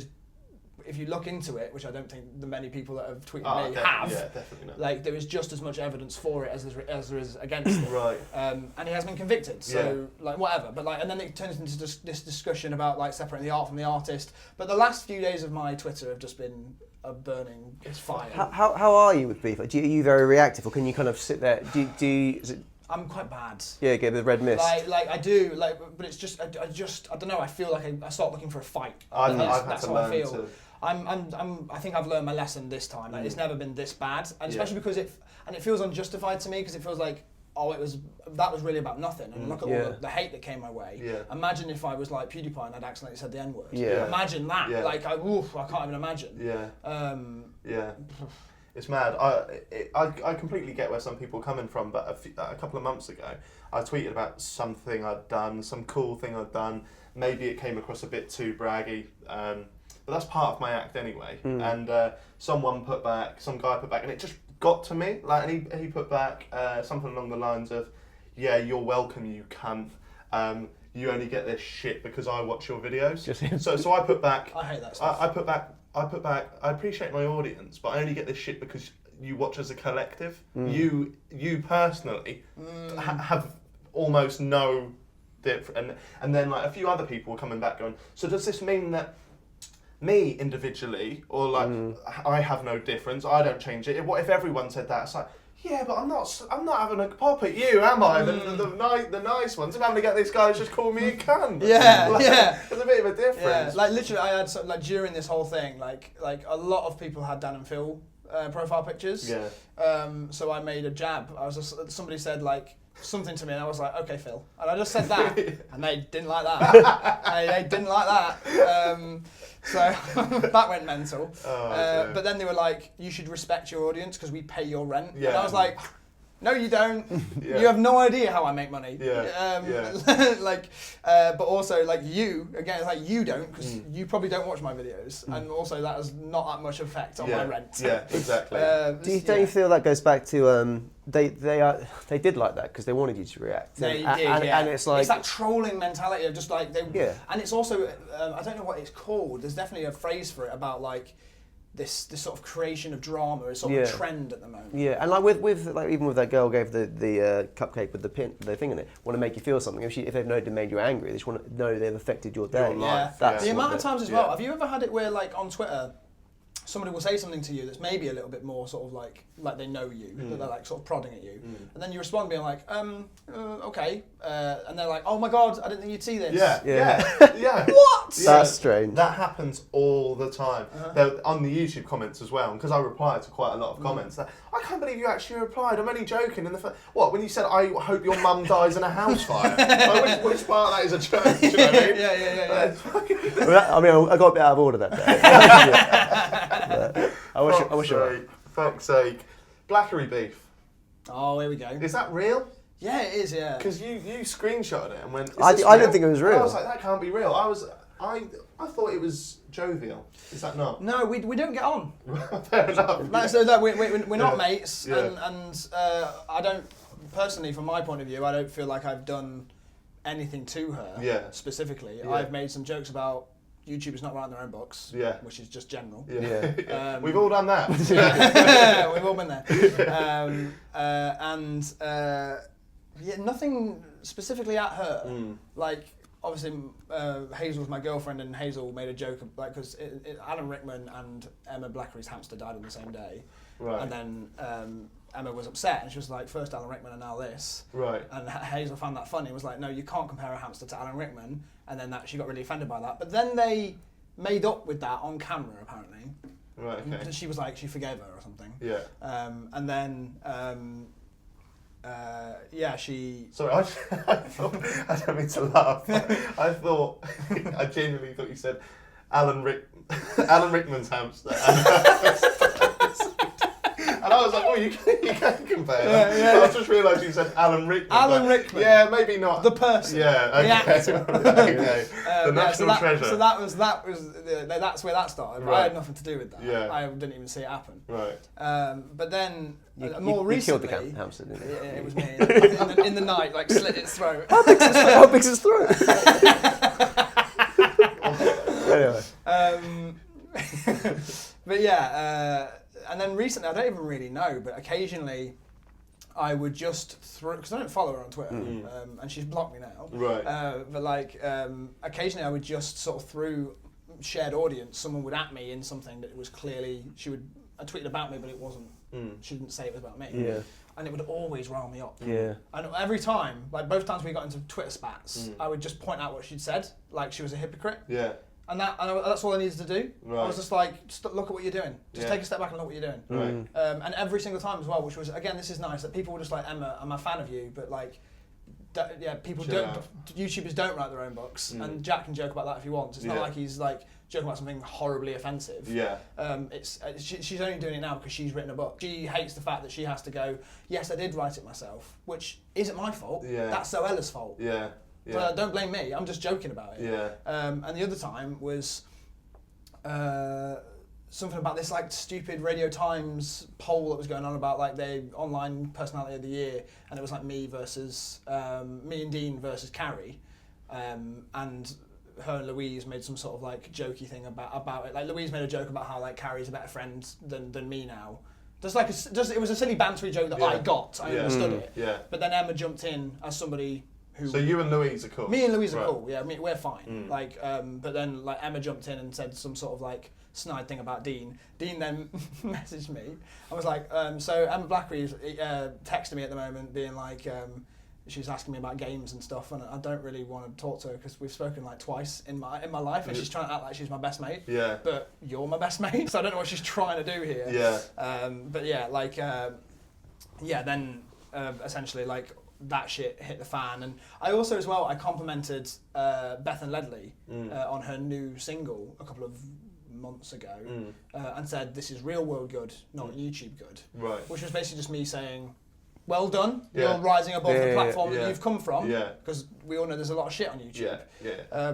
if you look into it, which I don't think the many people that have tweeted me have, definitely not. like there is just as much evidence for it as there is against it. Right. And he has been convicted, so like whatever. But like, and then it turns into this discussion about like separating the art from the artist. But the last few days of my Twitter have just been a burning fire. How are you with beef? Are you very reactive, or can you kind of sit there? Is it? I'm quite bad. Yeah, get the red mist. Like I do, like, but it's just I don't know. I feel like I start looking for a fight. That's how I feel. I think I've learned my lesson this time. Like, it's never been this bad, and especially because it feels unjustified to me, because it feels like, oh, that was really about nothing, and look at all the hate that came my way. Yeah. Imagine if I was like PewDiePie and I'd accidentally said the N-word. Yeah. Imagine that. Yeah. Like I can't even imagine. Yeah. It's mad. I completely get where some people are coming from, but a couple of months ago, I tweeted about something I'd done, some cool thing I'd done. Maybe it came across a bit too braggy, but that's part of my act anyway. And some guy put back, and it just got to me. Like, and he put back something along the lines of, "Yeah, you're welcome, you cunt. You only get this shit because I watch your videos." So I put back. I hate that stuff. I put back. I appreciate my audience, but I only get this shit because you watch as a collective. You personally have almost no different. And then like a few other people were coming back going, "So does this mean that me individually, or like I have no difference? I don't change it. What if everyone said that?" It's like, yeah, but I'm not having a pop at you, am I? The nice ones. I'm having to get this guy who's just called me a cunt. Yeah, like, yeah. There's a bit of a difference. Yeah, like literally, I had like during this whole thing, like a lot of people had Dan and Phil profile pictures. Yeah. So I made a jab. Somebody said like something to me, and I was like, "Okay, Phil," and I just said that, and they didn't like that. they didn't like that. So that went mental. But then they were like, "You should respect your audience because we pay your rent." Yeah. And I was like, "No, you don't. You have no idea how I make money." But also like you, again, it's like you don't, because you probably don't watch my videos, and also that has not that much effect on my rent. Yeah, exactly. Don't you feel that goes back to they did like that because they wanted you to react? And it's like, it's that trolling mentality of just like and it's also I don't know what it's called. There's definitely a phrase for it about like this sort of creation of drama is sort of a trend at the moment. Yeah, and like with like even with that girl gave the cupcake with the thing in it, want to make you feel something. If they've made you angry, they just want to know they've affected your day. Your life. The amount of times as well. Have you ever had it where like on Twitter, somebody will say something to you that's maybe a little bit more sort of like they know you, that they're like sort of prodding at you, and then you respond being like, okay, and they're like, "Oh my god, I didn't think you'd see this." Yeah. What? That's strange. That happens all the time. On the YouTube comments as well, because I reply to quite a lot of comments. That, "I can't believe you actually replied. I'm only joking." And what, when you said, "I hope your mum dies in a house fire"? Like, which part of that is a joke? Do you know what I mean? Yeah. Well, I got a bit out of order that day. I wish I would. Fuck's sake. Blackery beef. Oh, here we go. Is that real? Yeah, it is, yeah. Because you screenshotted it and went, I didn't think it was real. I was like, that can't be real. I thought it was jovial. Is that not? No, we don't get on. Fair enough. Like, so that we're not mates, and I don't, personally, from my point of view, I don't feel like I've done anything to her specifically. Yeah. I've made some jokes about YouTubers not writing their own books, which is just general. We've all done that. We've all been there. Nothing specifically at her. Like, obviously, Hazel's my girlfriend, and Hazel made a joke like because Alan Rickman and Emma Blackery's hamster died on the same day, Right. and then Emma was upset and she was like, first Alan Rickman and now this. Right. And Hazel found that funny and was like, no, you can't compare a hamster to Alan Rickman. And then she got really offended by that. But then they made up with that on camera, apparently. Right, okay. And she was like, she forgave her or something. Yeah. And then, she... Sorry, I thought, I don't mean to laugh. I genuinely thought you said Alan Rickman's hamster. And I was like, oh, you can compare them. Yeah. But I just realised you said Alan Rickman. Alan Rickman. Yeah, maybe not. The person. Yeah, okay. The actor. Okay. The national treasure. So that's where that started. Right. I had nothing to do with that. Yeah. I didn't even see it happen. Right. But then, You more recently... killed the hamster, didn't you? Yeah, it was me. In the night, like, slit its throat. How big's his throat? Anyway. But yeah, and then recently, I don't even really know, but occasionally I would just because I don't follow her on Twitter, and she's blocked me now. Right. But like, occasionally I would just sort of through shared audience, someone would at me in something that was clearly I tweeted about me, but it wasn't. She didn't say it was about me. Yeah. And it would always rile me up. Yeah. And every time, like both times we got into Twitter spats, I would just point out what she'd said, like she was a hypocrite. Yeah. And that's all I needed to do. Right. I was just like, look at what you're doing. Just take a step back and look what you're doing. Right. And every single time as well, which was, again, this is nice, that people were just like, Emma, I'm a fan of you, but like, YouTubers don't write their own books, and Jack can joke about that if he wants. It's not like he's like joking about something horribly offensive. Yeah. She's only doing it now because she's written a book. She hates the fact that she has to go, yes, I did write it myself, which isn't my fault. Yeah. That's Zoella's fault. Yeah. Yeah. But don't blame me. I'm just joking about it. Yeah. And the other time was something about this like stupid Radio Times poll that was going on about like the online personality of the year, and it was like me and Dean versus Carrie, and her and Louise made some sort of like jokey thing about it. Like Louise made a joke about how like Carrie's a better friend than me now. It was a silly bantery joke that I got. I understood it. Yeah. But then Emma jumped in as somebody who. So you and Louise are cool. Me and Louise are cool. Yeah, we're fine. Like, but then like Emma jumped in and said some sort of like snide thing about Dean. Dean then messaged me. I was like, so Emma Blackery is texting me at the moment, being like, she's asking me about games and stuff, and I don't really want to talk to her because we've spoken like twice in my life, and she's trying to act like she's my best mate. Yeah. But you're my best mate, so I don't know what she's trying to do here. Yeah. But yeah, like, then essentially like that shit hit the fan, and I also as well I complimented Beth and Ledley on her new single a couple of months ago, and said this is real world good, not YouTube good. Right. Which was basically just me saying, well done, you're rising above the platform that you've come from. Yeah. Because we all know there's a lot of shit on YouTube. Yeah.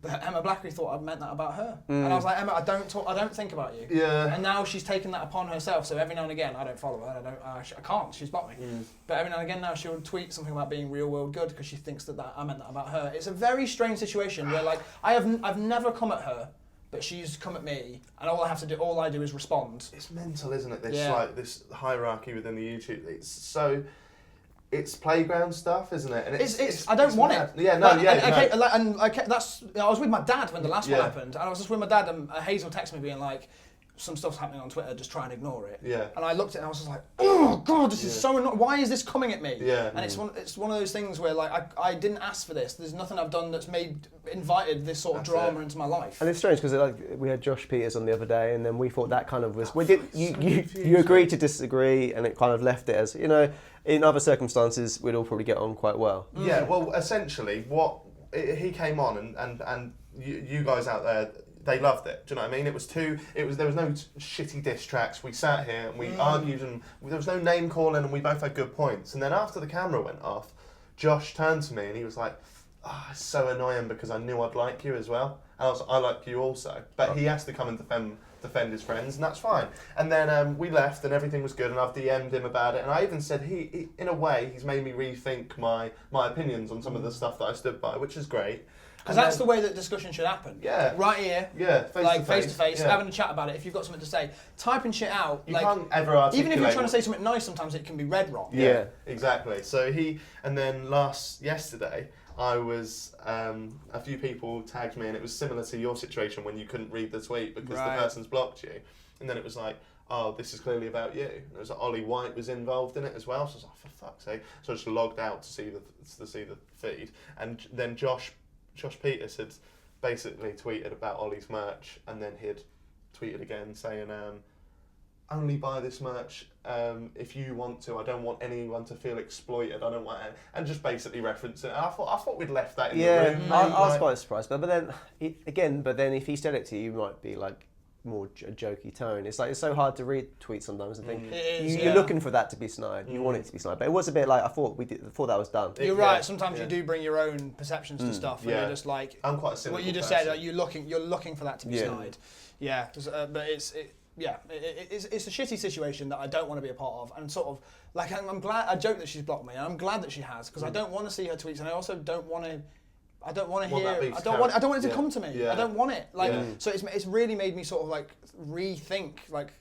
But Emma Blackery thought I meant that about her, and I was like, Emma, I don't think about you. Yeah. And now she's taken that upon herself. So every now and again, I don't follow her. I can't. She's blocked me. But every now and again, now she'll tweet something about being real world good because she thinks that I meant that about her. It's a very strange situation where like I've never come at her, but she's come at me, and all I do is respond. It's mental, isn't it? This hierarchy within the YouTube. It's playground stuff, isn't it? And it's I don't want mad. it. Yeah, no, I was with my dad when the last one happened, and I was just with my dad, and Hazel texted me being like, some stuff's happening on Twitter, just try and ignore it. Yeah. And I looked at it and I was just like, oh God, this is so annoying. Why is this coming at me? Yeah. And it's one of those things where like I didn't ask for this. There's nothing I've done that's invited this sort of drama into my life. And it's strange because like we had Josh Peters on the other day, and then we thought that kind of was you agreed to disagree, and it kind of left it as, you know, in other circumstances we'd all probably get on quite well. Yeah. Well, essentially he came on and you guys out there, they loved it. Do you know what I mean? There was no shitty diss tracks. We sat here and we argued, and there was no name calling, and we both had good points. And then after the camera went off, Josh turned to me and he was like, "Oh, it's so annoying because I knew I'd like you as well. And I like you also." But he has to come and defend his friends, and that's fine. And then we left, and everything was good, and I've DM'd him about it, and I even said he in a way he's made me rethink my opinions on some of the stuff that I stood by, which is great. Because that's the way that discussion should happen. Yeah. Right here. Yeah. Face to face, having a chat about it. If you've got something to say, typing shit out. You can't ever articulate. Even if you're trying to say something nice, sometimes it can be read wrong. Yeah. Exactly. So and then yesterday, I was a few people tagged me, and it was similar to your situation when you couldn't read the tweet because the person's blocked you, and then it was like, oh, this is clearly about you. And it was like Ollie White was involved in it as well. So I was like, for fuck's sake. So I just logged out to see the feed. And then Josh Peters had basically tweeted about Ollie's merch, and then he'd tweeted again saying, only buy this merch if you want to. I don't want anyone to feel exploited. I don't want it. And just basically reference it. And I thought we'd left that in the room. I was quite surprised. But then if he said it to you, you might be like more jokey tone. It's like it's so hard to read tweets sometimes and think you're looking for that to be snide. You want it to be snide. But it was a bit like I thought that was done. You're right. Sometimes you do bring your own perceptions to stuff, and you're just like, I'm quite a cynical what you just person. said. You're looking for that to be snide. Yeah, but it's a shitty situation that I don't want to be a part of, and sort of like I'm glad. I joke that she's blocked me, and I'm glad that she has, because I don't want to see her tweets, and I also don't want to. I don't want to hear. I don't want it to come to me. Yeah. I don't want it. So it's really made me sort of like rethink like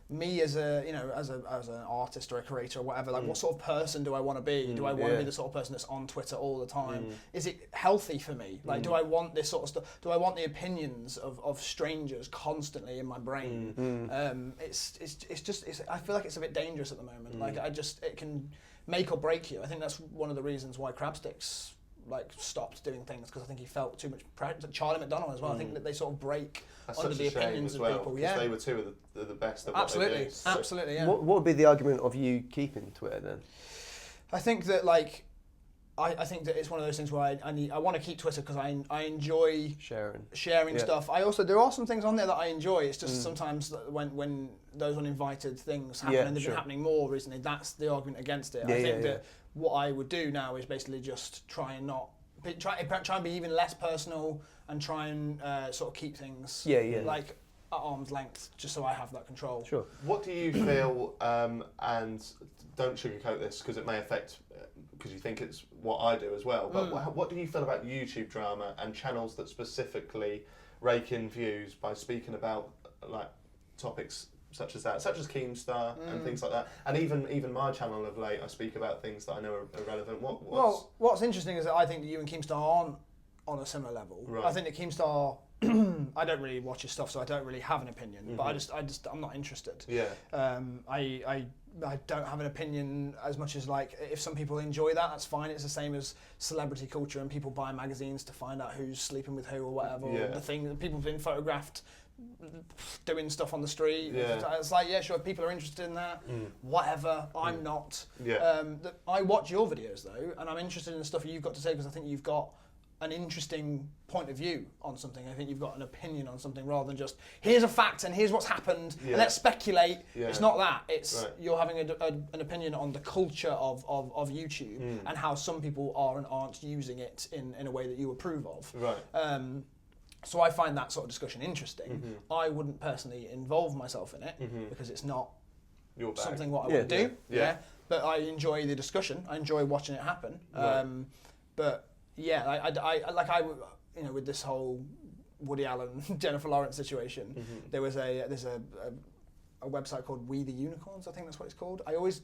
me as a as an artist or a creator or whatever. Like what sort of person do I want to be? Do I want to be the sort of person that's on Twitter all the time? Is it healthy for me? Like do I want this sort of stuff? Do I want the opinions of strangers constantly in my brain? I feel like it's a bit dangerous at the moment. Like it can make or break you. I think that's one of the reasons why Crabsticks stopped doing things, because I think he felt too much pressure. Charlie McDonnell as well. I think that they sort of break under the opinions of people. Yeah, they were two of the best at what they do. Absolutely. Yeah. What would be the argument of you keeping Twitter then? I think that I think that it's one of those things where I want to keep Twitter because I enjoy sharing stuff. There are some things on there that I enjoy. It's just sometimes when those uninvited things happen, and they've been happening more recently, that's the argument against it. I think that what I would do now is basically just try and be even less personal, and try and sort of keep things like at arm's length, just so I have that control. Sure. What do you feel, and don't sugarcoat this because it may affect, because you think it's what I do as well, but what do you feel about YouTube drama and channels that specifically rake in views by speaking about like topics such as Keemstar and things like that, and even my channel of late, I speak about things that I know are relevant. What's interesting is that I think that you and Keemstar aren't on a similar level. Right. I think that Keemstar, I don't really watch his stuff, so I don't really have an opinion. But I'm not interested. Yeah. I don't have an opinion as much as like if some people enjoy that's fine. It's the same as celebrity culture and people buy magazines to find out who's sleeping with who or whatever. Or the thing that people have been photographed doing stuff on the street. Yeah. It's like, yeah, sure, people are interested in that. Whatever, I'm not. Yeah. I watch your videos though, and I'm interested in the stuff you've got to say because I think you've got an interesting point of view on something. I think you've got an opinion on something rather than just here's a fact and here's what's happened and let's speculate. Yeah. It's not that. It's you're having an opinion on the culture of YouTube and how some people are and aren't using it in a way that you approve of. Right. So I find that sort of discussion interesting. I wouldn't personally involve myself in it because it's not something what I would do. Yeah. But I enjoy the discussion. I enjoy watching it happen. Right. But yeah, I with this whole Woody Allen, Jennifer Lawrence situation, there's a website called We the Unicorns. I think that's what it's called. I always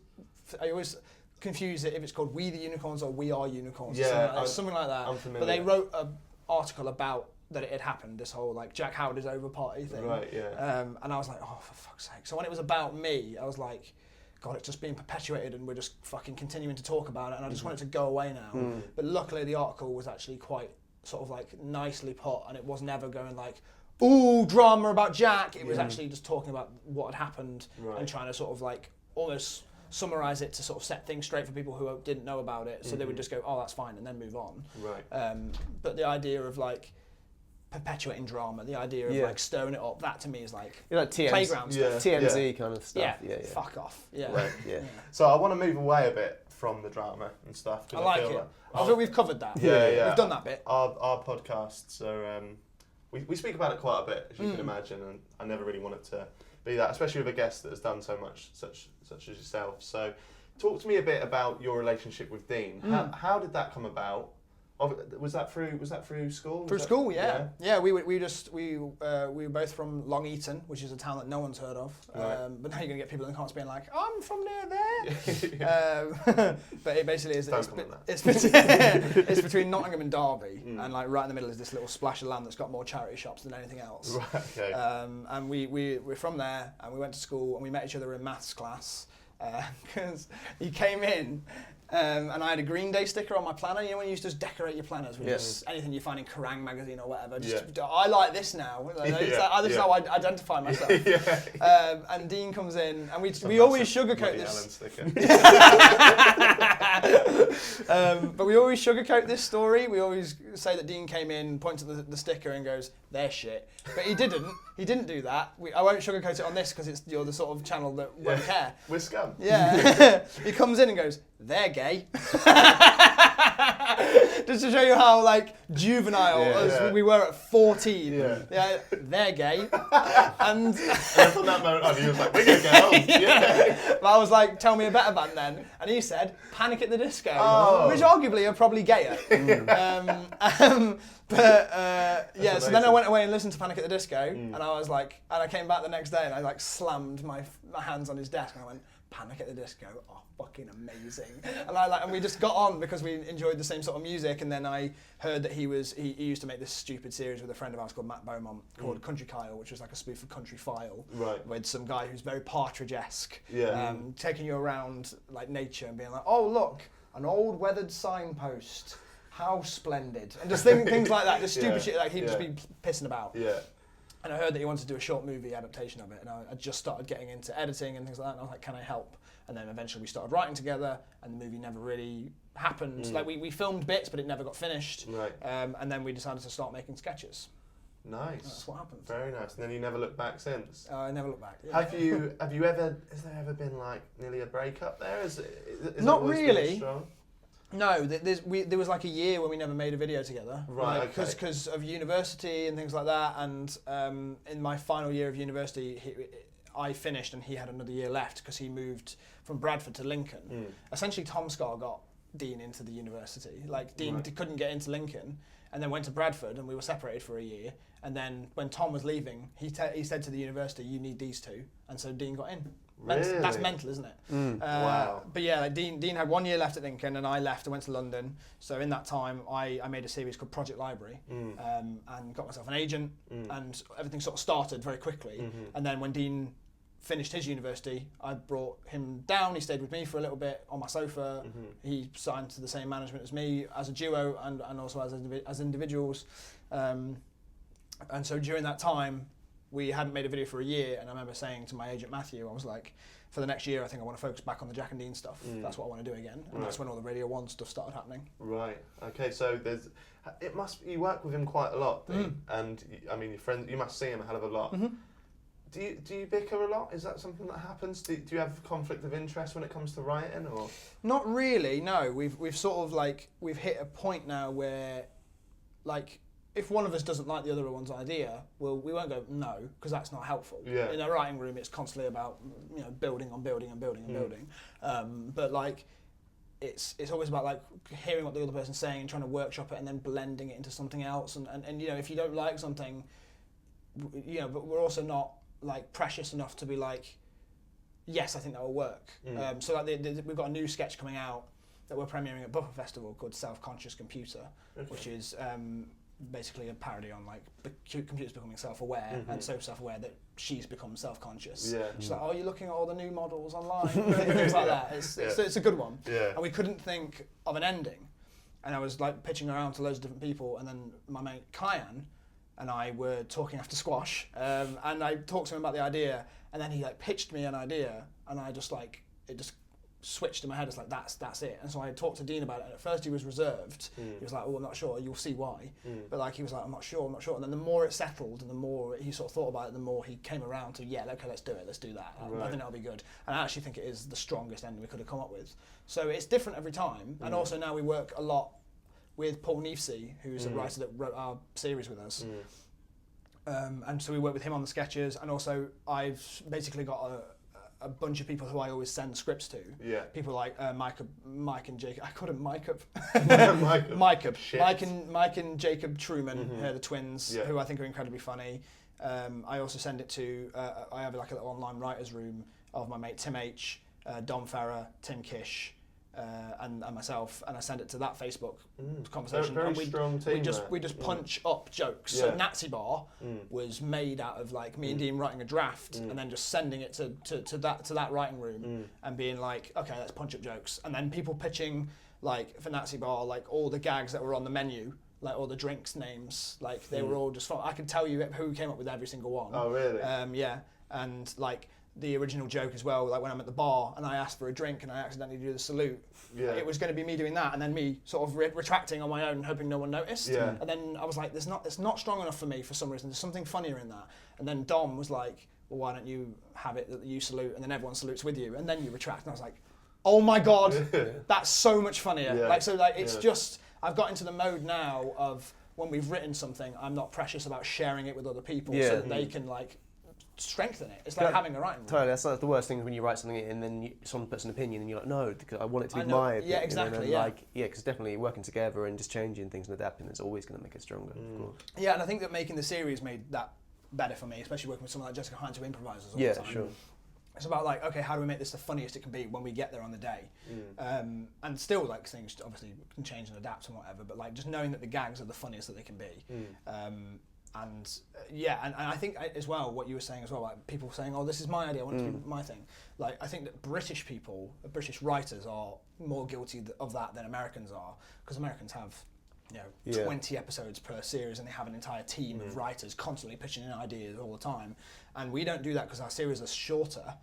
confuse it if it's called We the Unicorns or We Are Unicorns. Yeah, something like that. I'm familiar. But they wrote an article about that it had happened, this whole like Jack Howard is over party thing. Right, yeah. And I was like, oh, for fuck's sake. So when it was about me, I was like, God, it's just being perpetuated and we're just fucking continuing to talk about it and I just want it to go away now. But luckily the article was actually quite sort of like nicely put and it was never going like, ooh, drama about Jack. It was actually just talking about what had happened and trying to sort of like almost summarise it to sort of set things straight for people who didn't know about it. So they would just go, oh, that's fine, and then move on. Right. But the idea of like perpetuating drama, the idea of like stirring it up, that to me is like playground stuff. TMZ kind of stuff. Yeah, fuck off. Yeah. Right. Yeah. So I want to move away a bit from the drama and stuff. I like it. I think we've covered that. Yeah. We've done that bit. Our podcasts are, we speak about it quite a bit, as you can imagine, and I never really wanted to be that, especially with a guest that has done so much, such as yourself. So talk to me a bit about your relationship with Dean. How did that come about? Was that through school? Through school, yeah. We were both from Long Eaton, which is a town that no one's heard of. Right. But now you're gonna get people in the comments being like, "I'm from near there." But it basically is. It's between Nottingham and Derby, and like right in the middle is this little splash of land that's got more charity shops than anything else. Right. Okay. And we're from there, and we went to school, and we met each other in maths class because he came in. And I had a Green Day sticker on my planner. You know when you used to just decorate your planners with just anything you find in Kerrang magazine or whatever. I like this now. This is how I identify myself. And Dean comes in, and we always sugarcoat this. But we always sugarcoat this story. We always say that Dean came in, pointed at the sticker, and goes, "They're shit." But he didn't. He didn't do that. I won't sugarcoat it on this because you're the sort of channel that won't care. We're scum. Yeah. He comes in and goes, "They're gay." Just to show you how like juvenile we were at 14. Yeah, they're gay. And from that moment on, he was like, "We're gonna go home." But I was like, "Tell me a better band then." And he said, "Panic at the Disco," which arguably are probably gayer. So then I went away and listened to Panic at the Disco, and I was like, and I came back the next day and I like slammed my hands on his desk and I went, "Panic at the Disco, oh fucking amazing!" And we just got on because we enjoyed the same sort of music. And then I heard that he used to make this stupid series with a friend of ours called Matt Beaumont called Country Kyle, which was like a spoof of Country File, with some guy who's very Partridge-esque, taking you around like nature and being like, "Oh look, an old weathered signpost. How splendid," and just things like that, just stupid shit like he'd just be pissing about. And I heard that he wanted to do a short movie adaptation of it, and I just started getting into editing and things like that, and I was like, "Can I help?" And then eventually we started writing together, and the movie never really happened. Like we filmed bits, but it never got finished. And then we decided to start making sketches. Nice. That's what happened. Very nice. And then you never looked back since. I never looked back. Have you ever? Has there ever been like nearly a breakup there? Is Not really. No, there was like a year when we never made a video together, because of university and things like that. And in my final year of university, I finished and he had another year left because he moved from Bradford to Lincoln. Essentially, Tom Scar got Dean into the university. Like Dean couldn't get into Lincoln, and then went to Bradford, and we were separated for a year. And then when Tom was leaving, he said to the university, "You need these two," and so Dean got in. Really? That's mental, isn't it? Wow. But yeah, like Dean had 1 year left at Lincoln, and I left and went to London. So in that time, I made a series called Project Library, and got myself an agent, and everything sort of started very quickly. And then when Dean finished his university, I brought him down. He stayed with me for a little bit on my sofa. He signed to the same management as me as a duo, and also as individuals. And so during that time, we hadn't made a video for a year, and I remember saying to my agent Matthew, I was like, "For the next year, I think I want to focus back on the Jack and Dean stuff. That's what I want to do again." And that's when all the Radio 1 stuff started happening. Right. Okay. So you work with him quite a lot, and I mean, your friends, you must see him a hell of a lot. Do you bicker a lot? Is that something that happens? Do you have conflict of interest when it comes to writing, or? Not really. No. We've sort of like we've hit a point now where, like, if one of us doesn't like the other one's idea, we won't go no, because that's not helpful. In a writing room, it's constantly about building on building and building and building. But like, it's always about like hearing what the other person's saying and trying to workshop it and then blending it into something else. And if you don't like something, but we're also not like precious enough to be like, yes, I think that will work. So like we've got a new sketch coming out that we're premiering at Buffer Festival called Self-Conscious Computer, which is basically a parody on like the computer's becoming self-aware and so self-aware that she's become self-conscious. She's like, "Oh, you're looking at all the new models online," things like that. It's a good one. And we couldn't think of an ending, and I was like pitching around to loads of different people, and then my mate Kyan and I were talking after squash, and I talked to him about the idea, and then he like pitched me an idea, and I just like it just switched in my head. It's like that's it. And so I talked to Dean about it, and at first he was reserved. He was like, "Oh, I'm not sure, you'll see why." But like he was like, I'm not sure. And then the more it settled and the more he sort of thought about it, the more he came around to, okay, let's do it, let's do that. I think that'll be good. And I actually think it is the strongest ending we could have come up with. So it's different every time. And also now we work a lot with Paul Neefsey, who's a writer that wrote our series with us. And so we work with him on the sketches, and also I've basically got a bunch of people who I always send scripts to. Yeah. People like Mike and Jacob. I called him Mike up. Mike and Jacob Truman, the twins, Yeah. who I think are incredibly funny. I also send it to. I have like a little online writers' room of my mate Tim H, Dom Farah, Tim Kish. And myself, and I send it to that Facebook conversation. Very and strong team. We just punch up jokes. Yeah. So Nazi Bar was made out of like me and Dean writing a draft and then just sending it to that writing room and being like, okay, let's punch up jokes. And then people pitching like for Nazi Bar, like all the gags that were on the menu, like all the drinks names, like they were all just fun. I could tell you who came up with every single one. Oh really? Yeah, and like the original joke as well, like when I'm at the bar and I ask for a drink and I accidentally do the salute, it was going to be me doing that and then me sort of retracting on my own, hoping no one noticed. Yeah. And then I was like, it's not strong enough for me for some reason. There's something funnier in that. And then Dom was like, well, why don't you have it that you salute and then everyone salutes with you and then you retract. And I was like, oh my God, that's so much funnier. Yeah. Like, so like it's just, I've got into the mode now of when we've written something, I'm not precious about sharing it with other people so that they can like strengthen it. It's like having a writing room. Totally, that's like the worst thing when you write something and then someone puts an opinion and you're like, no, because I want it to be my opinion. Yeah, exactly. And like, because definitely working together and just changing things and adapting is always going to make it stronger. Of course. Yeah, and I think that making the series made that better for me, especially working with someone like Jessica Hines who improvises all the time. Yeah, sure. It's about like, okay, how do we make this the funniest it can be when we get there on the day? And still like things obviously can change and adapt and whatever, but like just knowing that the gags are the funniest that they can be. And I think as well, what you were saying as well, like people saying, oh, this is my idea, I want it to be my thing. Like, I think that British people, British writers are more guilty of that than Americans are, because Americans have, 20 episodes per series and they have an entire team of writers constantly pitching in ideas all the time. And we don't do that because our series are shorter,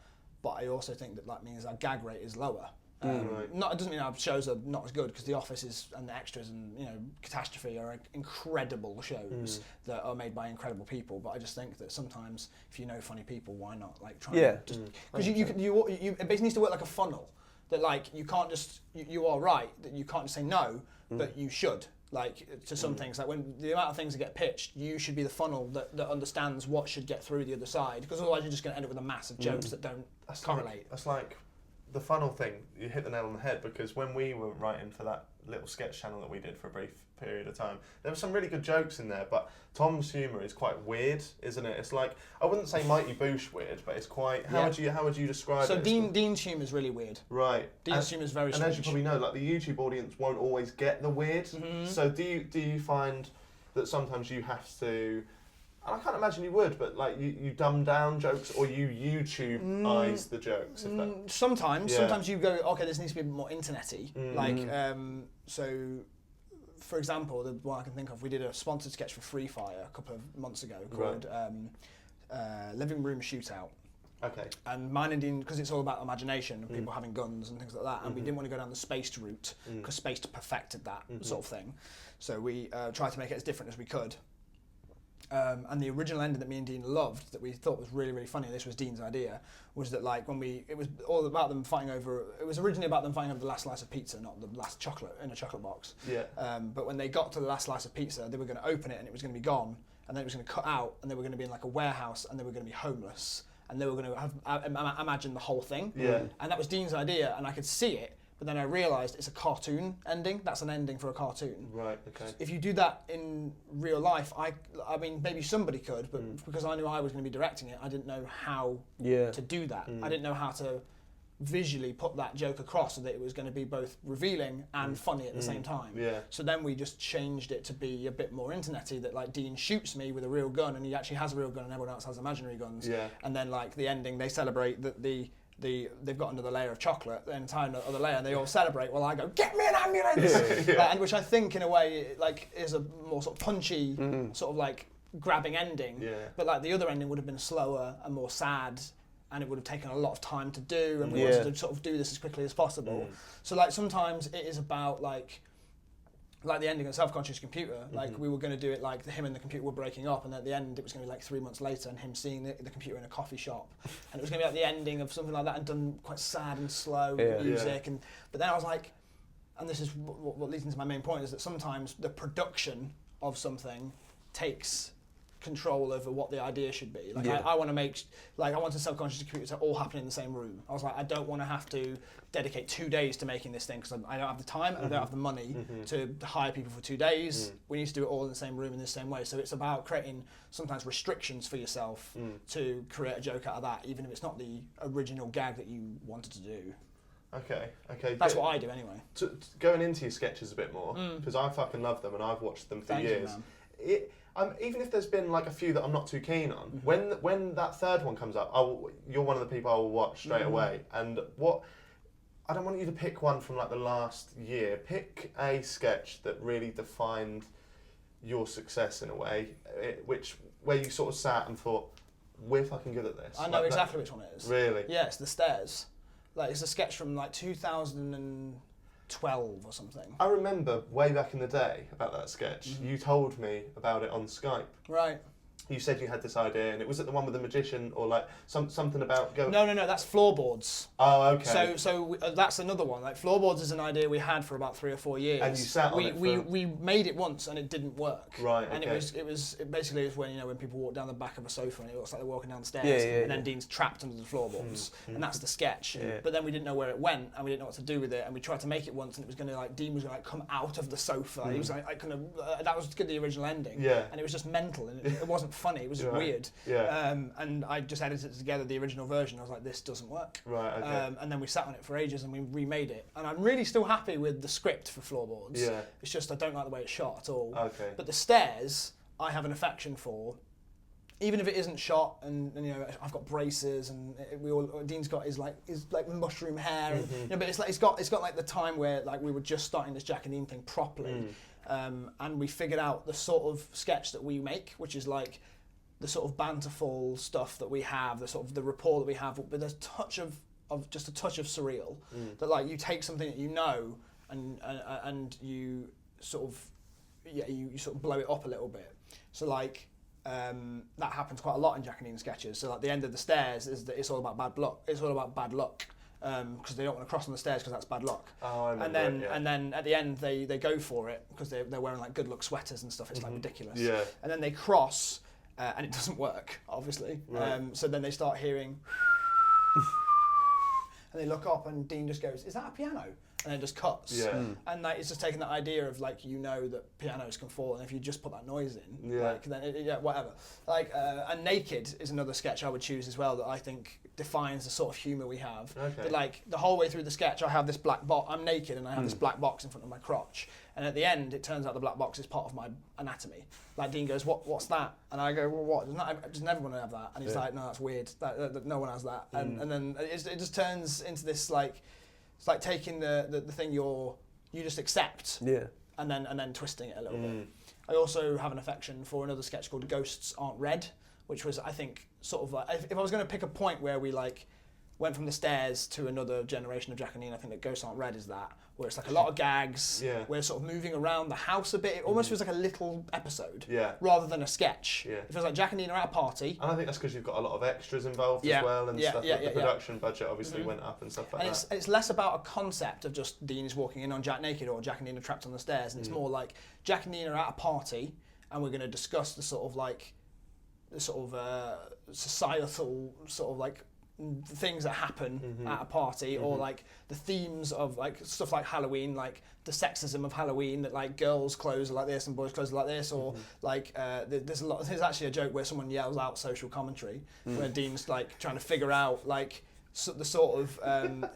but I also think that means our gag rate is lower. It doesn't mean our shows are not as good because The Office and The Extras and Catastrophe are incredible shows that are made by incredible people. But I just think that sometimes if you know funny people, why not try just because it basically needs to work like a funnel. That like you can't just you are right that you can't just say no, but you should. Like to some things, like when the amount of things that get pitched, you should be the funnel that understands what should get through the other side. Because otherwise, you're just going to end up with a mass of jokes that don't correlate. That's like the funnel thing. You hit the nail on the head because when we were writing for that little sketch channel that we did for a brief period of time, there were some really good jokes in there. But Tom's humour is quite weird, isn't it? It's like I wouldn't say Mighty Boosh weird, but it's quite. How would you describe it? So Dean's humour is really weird. Right. Dean's humour is very strange. And as you probably know, like the YouTube audience won't always get the weird. So do you find that sometimes you have to? And I can't imagine you would, but like you dumb down jokes or you YouTube-ize the jokes. Sometimes you go, okay, this needs to be a bit more internety. So, for example, the one I can think of, we did a sponsored sketch for Free Fire a couple of months ago called Living Room Shootout. Okay. And mine and Dean, because it's all about imagination and people having guns and things like that, and we didn't want to go down the spaced route because Spaced perfected that sort of thing. So we tried to make it as different as we could. And the original ending that me and Dean loved, that we thought was really, really funny, this was Dean's idea, was that like it was all about them fighting over, it was originally about them fighting over the last slice of pizza, not the last chocolate in a chocolate box. Yeah. But when they got to the last slice of pizza, they were going to open it and it was going to be gone, and then it was going to cut out, and they were going to be in like a warehouse, and they were going to be homeless, and they were going to have imagine the whole thing. Yeah. And that was Dean's idea, and I could see it. But then I realised it's a cartoon ending. That's an ending for a cartoon. Right, okay. If you do that in real life, I mean, maybe somebody could, but because I knew I was going to be directing it, I didn't know how to do that. I didn't know how to visually put that joke across so that it was going to be both revealing and funny at the same time. Yeah. So then we just changed it to be a bit more internety, that like Dean shoots me with a real gun and he actually has a real gun and everyone else has imaginary guns. Yeah. And then like the ending, they celebrate that they've got another layer of chocolate, the entire other layer, and they all celebrate while I go, get me an ambulance! And which I think in a way like is a more sort of punchy, sort of like grabbing ending. Yeah. But like the other ending would have been slower and more sad, and it would have taken a lot of time to do, and we wanted to sort of do this as quickly as possible. So like sometimes it is about like the ending of Self-Conscious Computer, like we were going to do it like him and the computer were breaking up, and at the end it was going to be like 3 months later and him seeing the computer in a coffee shop, and it was going to be like the ending of something like that and done quite sad and slow music. And but then I was like, and this is what leads into my main point, is that sometimes the production of something takes control over what the idea should be. Like Yeah. I want to make, like I want a subconscious computer to all happen in the same room. I was like, I don't want to have to dedicate 2 days to making this thing because I don't have the time and I don't have the money to hire people for 2 days. We need to do it all in the same room in the same way. So it's about creating sometimes restrictions for yourself to create a joke out of that, even if it's not the original gag that you wanted to do. Okay. That's what I do anyway. Going into your sketches a bit more, because I fucking love them and I've watched them for Thank you, years. man. Even if there's been like a few that I'm not too keen on, when that third one comes up, you're one of the people I will watch straight away. And I don't want you to pick one from like the last year. Pick a sketch that really defined your success in a way, where you sort of sat and thought, we're fucking good at this. I know exactly which one it is. Really? Yeah, it's The Stairs. Like it's a sketch from like 2012 or something. I remember way back in the day about that sketch. You told me about it on Skype. Right. You said you had this idea, and it was it the one with the magician, or like something about going? No, that's floorboards. Oh, okay. So that's another one. Like floorboards is an idea we had for about 3 or 4 years. And you sat on it. We made it once and it didn't work. Right. And okay. it was basically when when people walk down the back of a sofa and it looks like they're walking down the stairs, and then Dean's trapped under the floorboards, and that's the sketch. Yeah. But then we didn't know where it went and we didn't know what to do with it, and we tried to make it once and it was going to Dean was going to come out of the sofa. He was like kind of that was the original ending. Yeah. And it was just mental and it wasn't funny. It was just weird. Yeah. And I just edited together the original version. I was like, this doesn't work. Right. Okay. And then we sat on it for ages and we remade it. And I'm really still happy with the script for Floorboards. Yeah. It's just I don't like the way it's shot at all. Okay. But The Stairs, I have an affection for. Even if it isn't shot, and I've got braces, and Dean's got his mushroom hair, and, but it's got like the time where like we were just starting this Jack and Dean thing properly, and we figured out the sort of sketch that we make, which is like the sort of banterful stuff that we have, the sort of the rapport that we have, but there's a touch of surreal. That like you take something that you know and you sort of you sort of blow it up a little bit. So like that happens quite a lot in Jack and Dean sketches. So like the end of The Stairs is that it's all about bad luck. It's all about bad luck. Because they don't want to cross on the stairs because that's bad luck. Oh, I remember and then at the end they go for it because they're wearing like good luck sweaters and stuff. It's like ridiculous. Yeah. And then they cross and it doesn't work, obviously. Right. So then they start hearing and they look up and Dean just goes, "Is that a piano?" And it just cuts. Yeah. And like it's just taking that idea of like that pianos can fall, and if you just put that noise in, like then whatever. Like and Naked is another sketch I would choose as well that I think defines the sort of humour we have. Okay. But like the whole way through the sketch, I have this black box. I'm naked and I have this black box in front of my crotch. And at the end, it turns out the black box is part of my anatomy. Like Dean goes, "What's that?" And I go, "Well, what? Doesn't everyone have that?" And he's like, "No, that's weird. That no one has that." And then it just turns into this like. It's like taking the thing you just accept, and then twisting it a little bit. I also have an affection for another sketch called Ghosts Aren't Red, which was I think sort of like if I was going to pick a point where we like went from The Stairs to another generation of Jack and Dean, I think that Ghosts Aren't Red is that, where it's like a lot of gags, we're sort of moving around the house a bit. It almost feels like a little episode, rather than a sketch. It feels like Jack and Dean are at a party. And I think that's because you've got a lot of extras involved as well, and stuff. The production budget obviously went up and stuff like that. And it's less about a concept of just Dean is walking in on Jack naked or Jack and Dean are trapped on the stairs, and it's more like Jack and Dean are at a party, and we're going to discuss the sort of societal sort of like things that happen at a party, or like the themes of like stuff like Halloween, like the sexism of Halloween, that like girls' clothes are like this and boys' clothes are like this, or like there's actually a joke where someone yells out social commentary where Dean's like trying to figure out like the sort of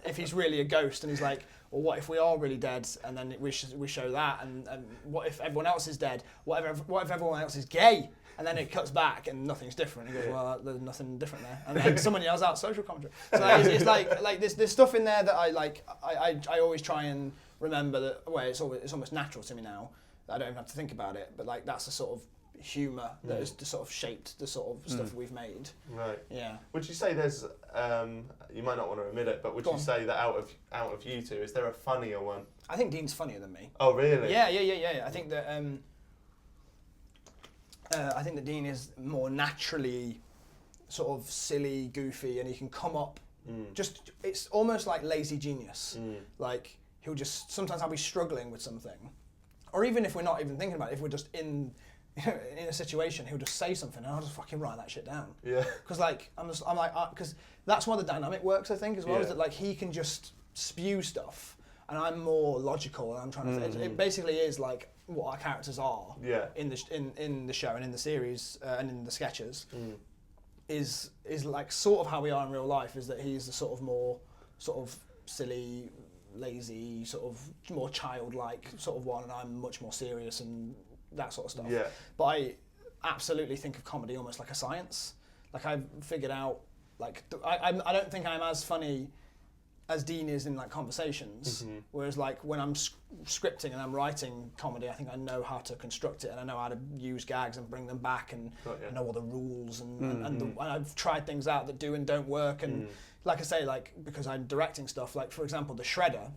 if he's really a ghost, and he's like, well, what if we are really dead, and then we show that, and what if everyone else is dead, what if everyone else is gay? And then it cuts back and nothing's different. He goes, well, there's nothing different there. And then someone yells out social commentary. So it's like there's stuff in there that I always try and remember that. Well, it's almost natural to me now. That I don't even have to think about it. But like that's the sort of humour that has sort of shaped the sort of stuff we've made. Right. Yeah. Would you say there's you might not want to admit it, but would you say that out of you two, is there a funnier one? I think Dean's funnier than me. Oh really? Yeah. I think that. I think that Dean is more naturally sort of silly, goofy, and he can come up. It's almost like lazy genius. Like sometimes I'll be struggling with something, or even if we're not even thinking about it, if we're just in in a situation, he'll just say something and I'll just fucking write that shit down. Yeah. Because like because that's why the dynamic works, I think, as well, is Yeah. that like he can just spew stuff and I'm more logical and I'm trying to. It basically is like what our characters are in the show and in the series and in the sketches. Is like sort of how we are in real life. Is that he's the sort of more sort of silly, lazy, sort of more childlike sort of one, and I'm much more serious and that sort of stuff. Yeah. But I absolutely think of comedy almost like a science. Like I've figured out, like I don't think I'm as funny as Dean is in like conversations. Whereas like when I'm scripting and I'm writing comedy, I think I know how to construct it and I know how to use gags and bring them back and I know all the rules and I've tried things out that do and don't work and like I say, like because I'm directing stuff, like for example the Shredder,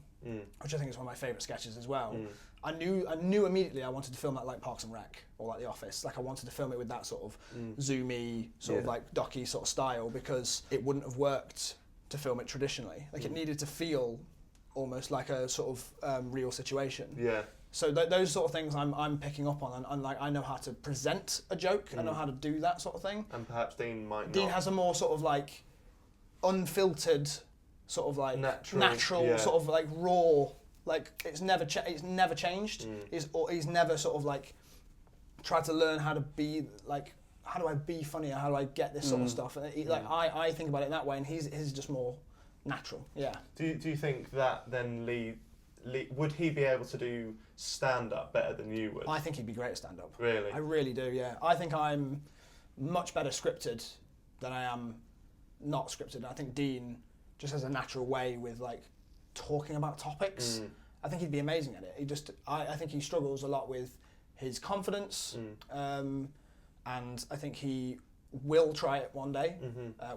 which I think is one of my favourite sketches as well. I knew immediately I wanted to film that like Parks and Rec or like The Office. Like I wanted to film it with that sort of zoomy, sort of like docky sort of style because it wouldn't have worked to film it traditionally. Like it needed to feel almost like a sort of real situation. Yeah. So those sort of things I'm picking up on and like I know how to present a joke. I know how to do that sort of thing. And perhaps Dean might not. Dean has a more sort of like unfiltered, sort of like natural sort of like raw. Like it's never changed. He's never sort of like tried to learn how to be like. How do I be funnier? How do I get this sort of stuff? And like I think about it that way, and his is just more natural. Yeah. Do you think that then would he be able to do stand up better than you would? I think he'd be great at stand up. Really? I really do. Yeah. I think I'm much better scripted than I am not scripted. I think Dean just has a natural way with like talking about topics. I think he'd be amazing at it. I think he struggles a lot with his confidence. And I think he will try it one day.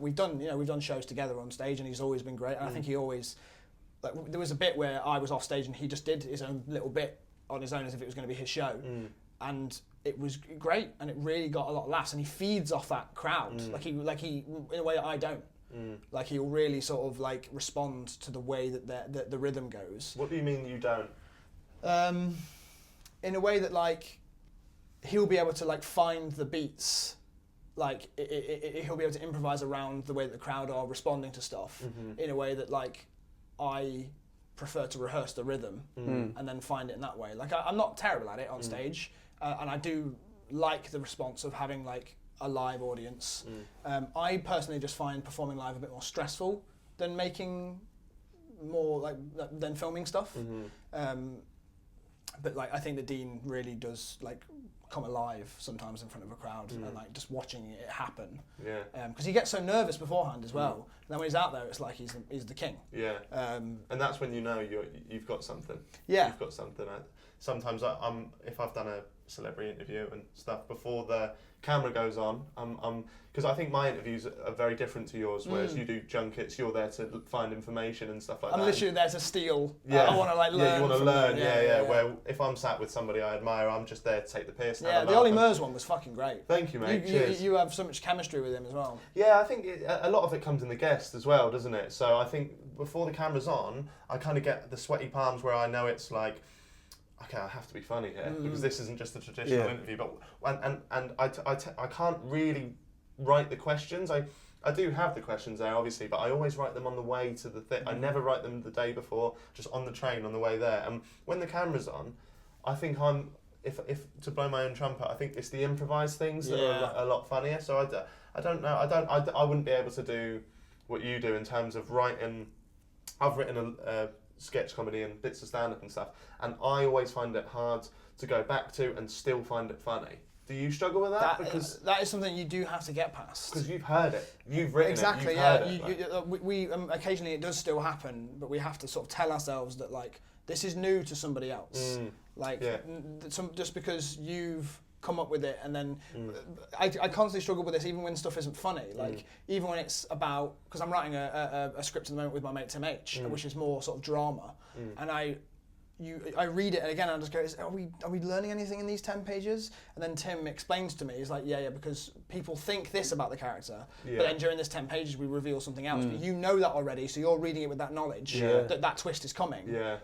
We've done shows together on stage, and he's always been great. And I think he always, like, there was a bit where I was off stage and he just did his own little bit on his own as if it was going to be his show, and it was great, and it really got a lot of laughs. And he feeds off that crowd, like he in a way that I don't. Like he'll really sort of like respond to the way that the rhythm goes. What do you mean you don't? In a way that like. He'll be able to like find the beats, like he'll be able to improvise around the way that the crowd are responding to stuff in a way that like I prefer to rehearse the rhythm and then find it in that way. Like I'm not terrible at it on stage, and I do like the response of having like a live audience. I personally just find performing live a bit more stressful than making more like than filming stuff. But like I think that Dean really does like come alive sometimes in front of a crowd and like just watching it happen. Yeah. Because he gets so nervous beforehand as well. And then when he's out there, it's like he's the king. Yeah. And that's when you know you've got something. Yeah. You've got something. Sometimes if I've done a celebrity interview and stuff before the camera goes on, because I think my interviews are very different to yours. Whereas you do junkets, you're there to find information and stuff like that. I'm literally there to steal. Yeah. I want to like learn. Yeah, you want to learn. Yeah. Where if I'm sat with somebody I admire, I'm just there to take the piss. Yeah, the Ollie Murs one was fucking great. Thank you, mate. Cheers. You have so much chemistry with him as well. Yeah, I think a lot of it comes in the guest as well, doesn't it? So I think before the camera's on, I kind of get the sweaty palms where I know it's like, okay, I have to be funny here because this isn't just a traditional interview. But and I can't really write the questions. I do have the questions there, obviously, but I always write them on the way to the thing. I never write them the day before, just on the train on the way there. And when the camera's on, I think if to blow my own trumpet, I think it's the improvised things that are a lot funnier. So I don't know. I wouldn't be able to do what you do in terms of writing. I've written a sketch comedy and bits of stand-up and stuff, and I always find it hard to go back to and still find it funny. Do you struggle with that? Because that is something you do have to get past. Because you've heard it, you've written exactly, it, you've heard it. We occasionally it does still happen, but we have to sort of tell ourselves that like this is new to somebody else. Just because you've come up with it, and then I constantly struggle with this even when stuff isn't funny. Like even when it's about, because I'm writing a script at the moment with my mate Tim H, which is more sort of drama, and I read it and again I just go, are we learning anything in these 10 pages? And then Tim explains to me, he's like, yeah, because people think this about the character, but then during this 10 pages we reveal something else. But you know that already, so you're reading it with that knowledge that twist is coming. Yeah.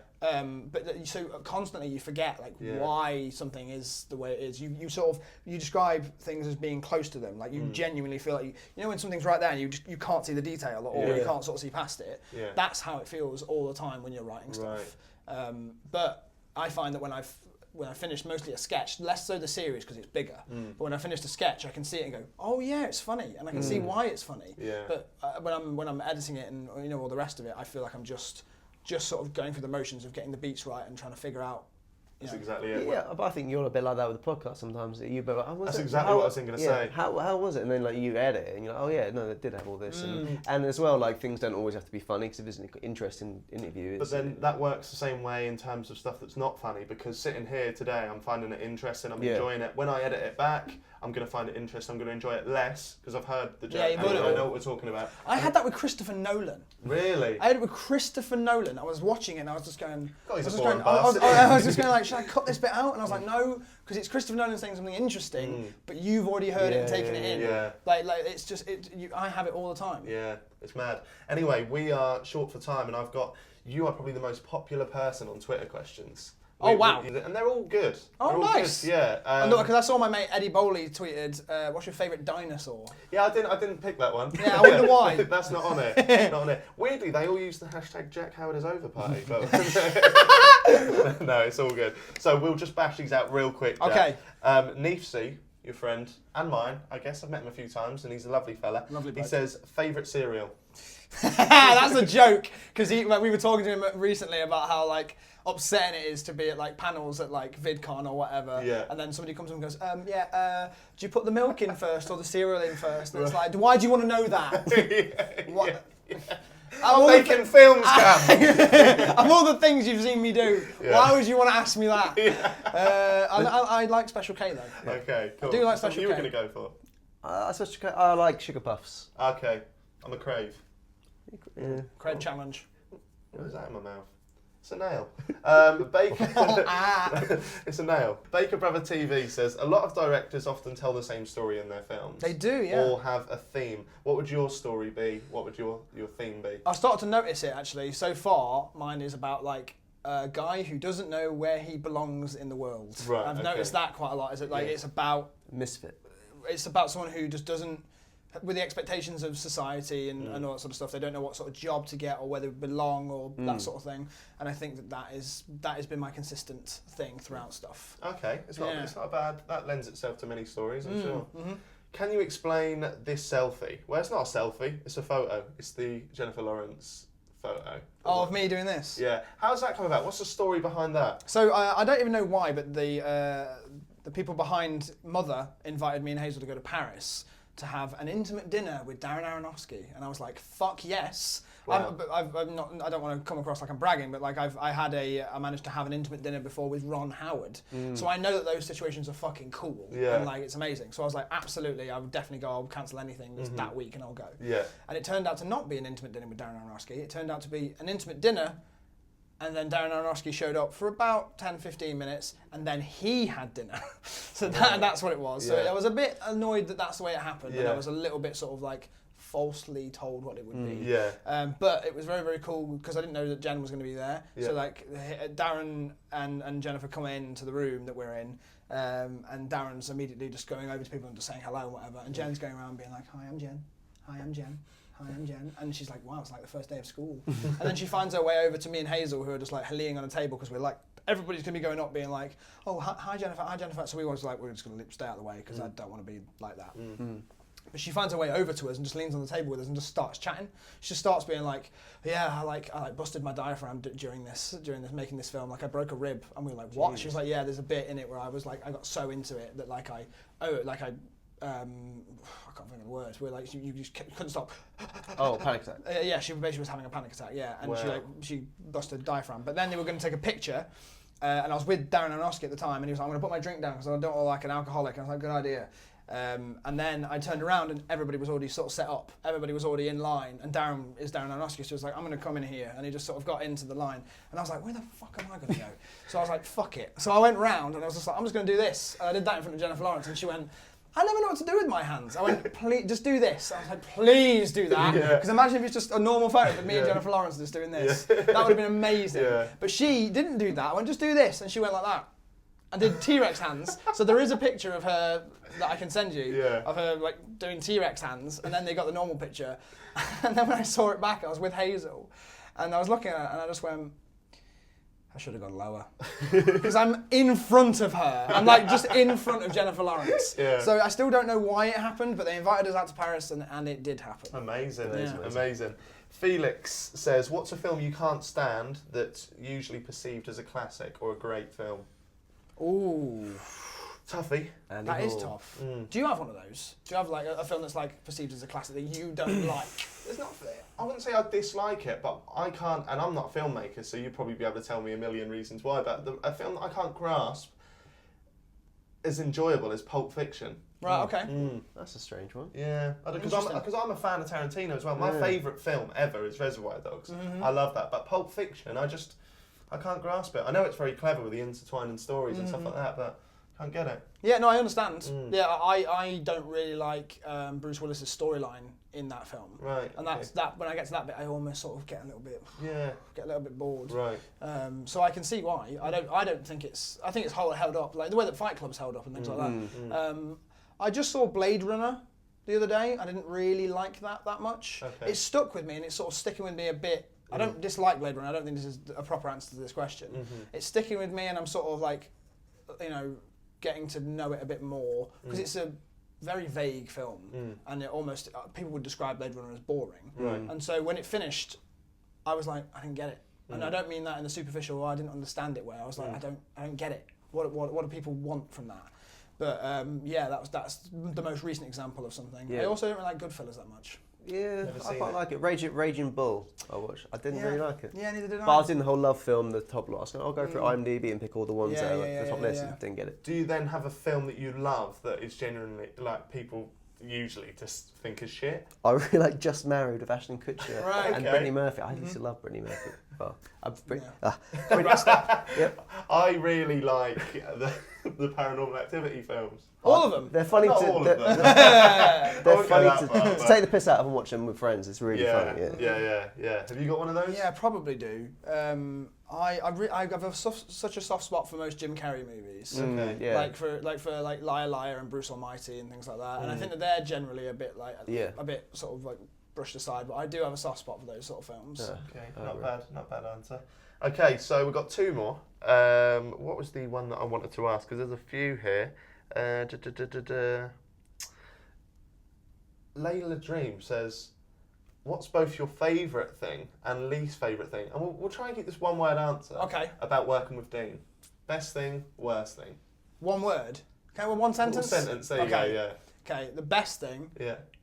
So constantly you forget why something is the way it is. You describe things as being close to them, like you genuinely feel like you know when something's right there and you can't see the detail or you can't sort of see past it. Yeah. That's how it feels all the time when you're writing stuff. But I find that when I finish mostly a sketch, less so the series because it's bigger, but when I finish the sketch I can see it and go, oh yeah, it's funny, and I can see why it's funny. Yeah. But when I'm editing it and all the rest of it, I feel like I'm just sort of going through the motions of getting the beats right and trying to figure out. That's exactly it. Yeah, but I think you're a bit like that with the podcast sometimes. You're like, that's exactly what I was thinking to say. How was it? And then you edit it and you're like, oh yeah, no, it did have all this. And as well, things don't always have to be funny because if there's an interesting interview. But then that works the same way in terms of stuff that's not funny, because sitting here today, I'm finding it interesting, I'm enjoying it. When I edit it back, I'm going to find it interesting, I'm going to enjoy it less because I've heard the joke and I know what we're talking about. I had that with Christopher Nolan. Really? I had it with Christopher Nolan. I was watching it and I was just going... God, he's I was just going should I cut this bit out? And I was like, no, because it's Christopher Nolan saying something interesting, but you've already heard it and taken it in. Yeah. Like it's just, I have it all the time. Yeah, it's mad. Anyway, we are short for time and you are probably the most popular person on Twitter questions. Wow. And they're all good. Oh, nice. Good. Yeah. No, because I saw my mate Eddie Bowley tweeted, what's your favourite dinosaur? Yeah, I didn't pick that one. Yeah, I wonder why. That's not on it. Not on it. Weirdly, they all use the hashtag Jack Howard is over party. But no, it's all good. So we'll just bash these out real quick, Jack. Okay. Neefsy, your friend, and mine, I guess I've met him a few times, and he's a lovely fella. Lovely bloke. He says, favourite cereal. That's a joke, because we were talking to him recently about how upsetting it is to be at panels at VidCon or whatever, and then somebody comes and goes, do you put the milk in first or the cereal in first? And it's like, why do you want to know that? What? I'm making films, Cam. Of all the things you've seen me do, why would you want to ask me that? I like Special K though. Okay, cool. I do like Special K. What are you going to go for? Special K. I like Sugar Puffs. Okay, I'm a Crave. Yeah. Crave challenge. What is that in my mouth? It's a nail. It's a nail. Baker Brother TV says, a lot of directors often tell the same story in their films. They do, yeah. Or have a theme. What would your story be? What would your theme be? I started to notice it, actually. So far, mine is about, a guy who doesn't know where he belongs in the world. Right, I've noticed that quite a lot. Is it it's about... Misfit. It's about someone who just doesn't... With the expectations of society and all that sort of stuff, they don't know what sort of job to get or whether they belong or that sort of thing. And I think that has been my consistent thing throughout stuff. Okay, it's not bad. That lends itself to many stories, I'm sure. Mm-hmm. Can you explain this selfie? Well, it's not a selfie, it's a photo. It's the Jennifer Lawrence photo. Oh, of me doing this? Yeah. How's that come about? What's the story behind that? So I don't even know why, but the people behind Mother invited me and Hazel to go to Paris to have an intimate dinner with Darren Aronofsky, and I was like, "Fuck yes!" Wow. I don't want to come across like I'm bragging, but I managed to have an intimate dinner before with Ron Howard, so I know that those situations are fucking cool, and it's amazing. So I was like, absolutely, I would definitely go. I'll cancel anything that week, and I'll go. Yeah. And it turned out to not be an intimate dinner with Darren Aronofsky. It turned out to be an intimate dinner. And then Darren Aronofsky showed up for about 10-15 minutes, and then he had dinner. So that's what it was. So I was a bit annoyed that that's the way it happened, and I was a little bit sort of falsely told what it would be. Yeah. But it was very, very cool because I didn't know that Jen was going to be there. Yeah. So Darren and Jennifer come into the room that we're in, and Darren's immediately just going over to people and just saying hello and whatever, and Jen's going around being like, "Hi, I'm Jen. Hi, I'm Jen. Hi, I'm Jen." And she's like, wow, it's like the first day of school. And then she finds her way over to me and Hazel, who are just leaning on a table because we're everybody's going to be going up being like, "Oh, hi Jennifer, hi Jennifer." So we were just we're just going to stay out of the way because I don't want to be like that. But she finds her way over to us and just leans on the table with us and just starts chatting. She just starts being like, "Yeah, I busted my diaphragm during this making this film. I broke a rib." And we were like, "What?" She was like, "Yeah, there's a bit in it where I was I got so into it that I can't think of the words. Where you just couldn't stop. Oh, panic attack. Yeah, she basically was having a panic attack. Yeah, and she busted a diaphragm. But then they were going to take a picture, and I was with Darren Aronofsky at the time, and he was like, "I'm going to put my drink down because I don't look like an alcoholic." And I was like, "Good idea." And then I turned around and everybody was already sort of set up. Everybody was already in line. And Darren Aronofsky, so he was like, I'm going to come in here. And he just sort of got into the line. And I was like, where the fuck am I going to go? So I was like, fuck it. So I went round and I was just like, I'm just going to do this. And I did that in front of Jennifer Lawrence. And she went, I never know what to do with my hands. I went, please, just do this. I was like, please do that. Because imagine if it's just a normal photo of me and Jennifer Lawrence just doing this. That would have been amazing. But she didn't do that. I went, just do this. And she went like that. I did T-Rex hands. So there is a picture of her that I can send you of her like doing T-Rex hands, and then they got the normal picture. And then when I saw it back, I was with Hazel, and I was looking at it, and I just went, I should have gone lower. Because I'm in front of her. I'm like just in front of Jennifer Lawrence. So I still don't know why it happened, but they invited us out to Paris, and it did happen. Amazing. Amazing. Felix says, what's a film you can't stand that's usually perceived as a classic or a great film? Ooh. Toughie. That is tough. Do you have one of those? Do you have like a film that's like perceived as a classic that you don't like? It's not fair. I wouldn't say I dislike it, but I can't, and I'm not a filmmaker, so you'd probably be able to tell me a million reasons why, but a film that I can't grasp as enjoyable as Pulp Fiction. Right, okay. That's a strange one. Yeah, because I'm a fan of Tarantino as well. My favourite film ever is Reservoir Dogs. I love that, but Pulp Fiction, I can't grasp it. I know it's very clever with the intertwining stories and stuff like that, but I can't get it. Yeah, no, I understand. Yeah, I don't really like Bruce Willis's storyline in that film. Right. And that's that. When I get to that bit, I almost sort of get a little bit bored. Right. So I can see why. I don't think it's. I think it's held up like the way that Fight Club's held up and things like that. I just saw Blade Runner the other day. I didn't really like that much. Okay. It stuck with me and it's sort of sticking with me a bit. I don't dislike Blade Runner. I don't think this is a proper answer to this question. It's sticking with me, and I'm sort of like, getting to know it a bit more because it's a very vague film, and it almost people would describe Blade Runner as boring. Right. And so when it finished, I was like, I didn't get it, and I don't mean that in the superficial. I didn't understand it well. I was like, I don't get it. What do people want from that? But that's the most recent example of something. Yeah. I also don't really like Goodfellas that much. Yeah, I quite like it. Raging Bull, I watched. I didn't really like it. Yeah, neither did I. But I was in the whole love film, the top lot. I'll go for IMDb and pick all the ones that are at the top list and didn't get it. Do you then have a film that you love that is genuinely, like, people usually just think is shit? I really like Just Married with Ashton Kutcher and Okay. Brittany Murphy. I used to love Brittany Murphy. Well, I really like the Paranormal Activity films. All of them. They're funny Not to. all of them. They're funny to take the piss out of and watch them with friends. It's really funny. Yeah. Have you got one of those? Yeah, I probably do. I have such a soft spot for most Jim Carrey movies. Okay. Yeah. Like for Liar Liar and Bruce Almighty and things like that. And I think that they're generally a bit sort of like brushed aside. But I do have a soft spot for those sort of films. Okay, not bad answer. Okay, so we've got two more. What was the one that I wanted to ask? Because there's a few here. Layla Dream says, what's both your favourite thing and least favourite thing? And we'll try and keep this one-word answer about working with Dean. Best thing, worst thing. One word? Okay, well, one sentence? One sentence, there you go, yeah. Okay, the best thing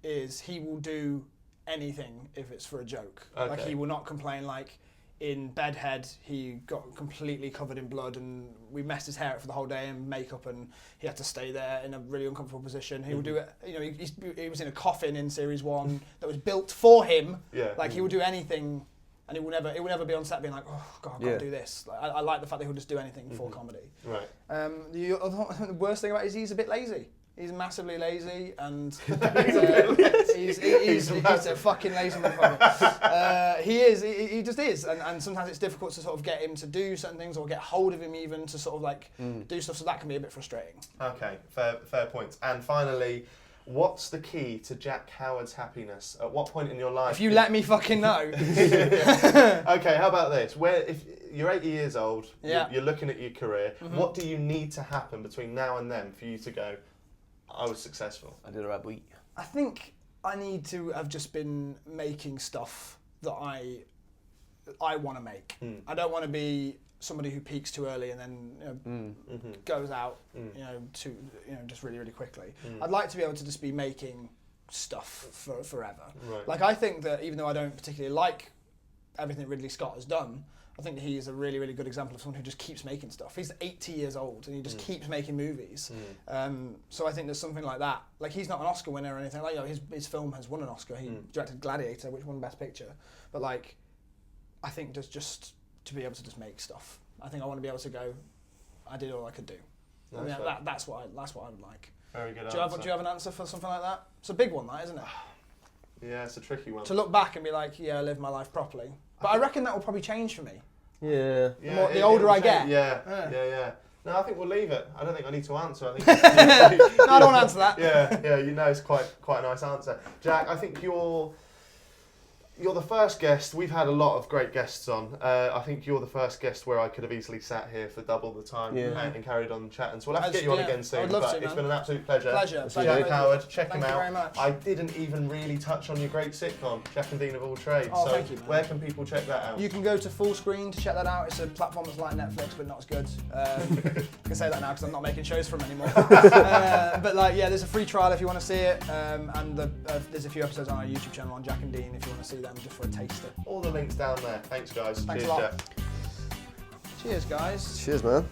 is he will do anything if it's for a joke. Okay. Like, he will not complain, like, in Bedhead, he got completely covered in blood and we messed his hair up for the whole day and makeup and he had to stay there in a really uncomfortable position. He will do it, he was in a coffin in series 1 that was built for him. Yeah. Like, he will do anything and it will never be on set being like, oh, God, I can't do this. Like, I like the fact that he'll just do anything for comedy. Right. The worst thing about it is he's a bit lazy. He's massively lazy and he's a fucking lazy motherfucker. He just is. And sometimes it's difficult to sort of get him to do certain things or get hold of him even to sort of like do stuff, so that can be a bit frustrating. Okay, fair points. And finally, what's the key to Jack Howard's happiness? At what point in your life? If you let me fucking know. Okay, how about this? If you're 80 years old, you're looking at your career, what do you need to happen between now and then for you to go, I was successful? I did a right week. I think I need to have just been making stuff that I want to make. I don't want to be somebody who peaks too early and then goes out, just really, really quickly. I'd like to be able to just be making stuff forever. Right. Like, I think that even though I don't particularly like everything Ridley Scott has done, I think he's a really, really good example of someone who just keeps making stuff. He's 80 years old and he just keeps making movies. So I think there's something like that. Like, he's not an Oscar winner or anything. Like, you know, his film has won an Oscar. He directed Gladiator, which won Best Picture. But like, I think just to be able to just make stuff. I think I want to be able to go, I did all I could do. I mean, that's what I would like. Very good Do you have an answer for something like that? It's a big one, that, isn't it? Yeah, it's a tricky one. To look back and be like, yeah, I lived my life properly. But I reckon that will probably change for me. Yeah. The older I get. Yeah. No, I think we'll leave it. I don't think I need to answer. I think No, I don't want to answer that. Yeah, you know, it's quite a nice answer. Jack, I think you're the first guest. We've had a lot of great guests on. I think you're the first guest where I could have easily sat here for double the time and carried on chatting. So we'll have to get you on again soon. I'd love but to, it's been an absolute pleasure. Jack Howard, check him Thank you out. very much. I didn't even really touch on your great sitcom, Jack and Dean of All Trades. Oh, so thank you, man. where can people check that out? You can go to Full Screen to check that out. It's a platform that's like Netflix, but not as good. I can say that now because I'm not making shows for them anymore. But like, yeah, there's a free trial if you want to see it, and there's a few episodes on our YouTube channel on Jack and Dean if you want to see them just for a taster. All the links down there. Thanks, guys. Thanks Cheers, a lot. Jack. Cheers, guys. Cheers, man.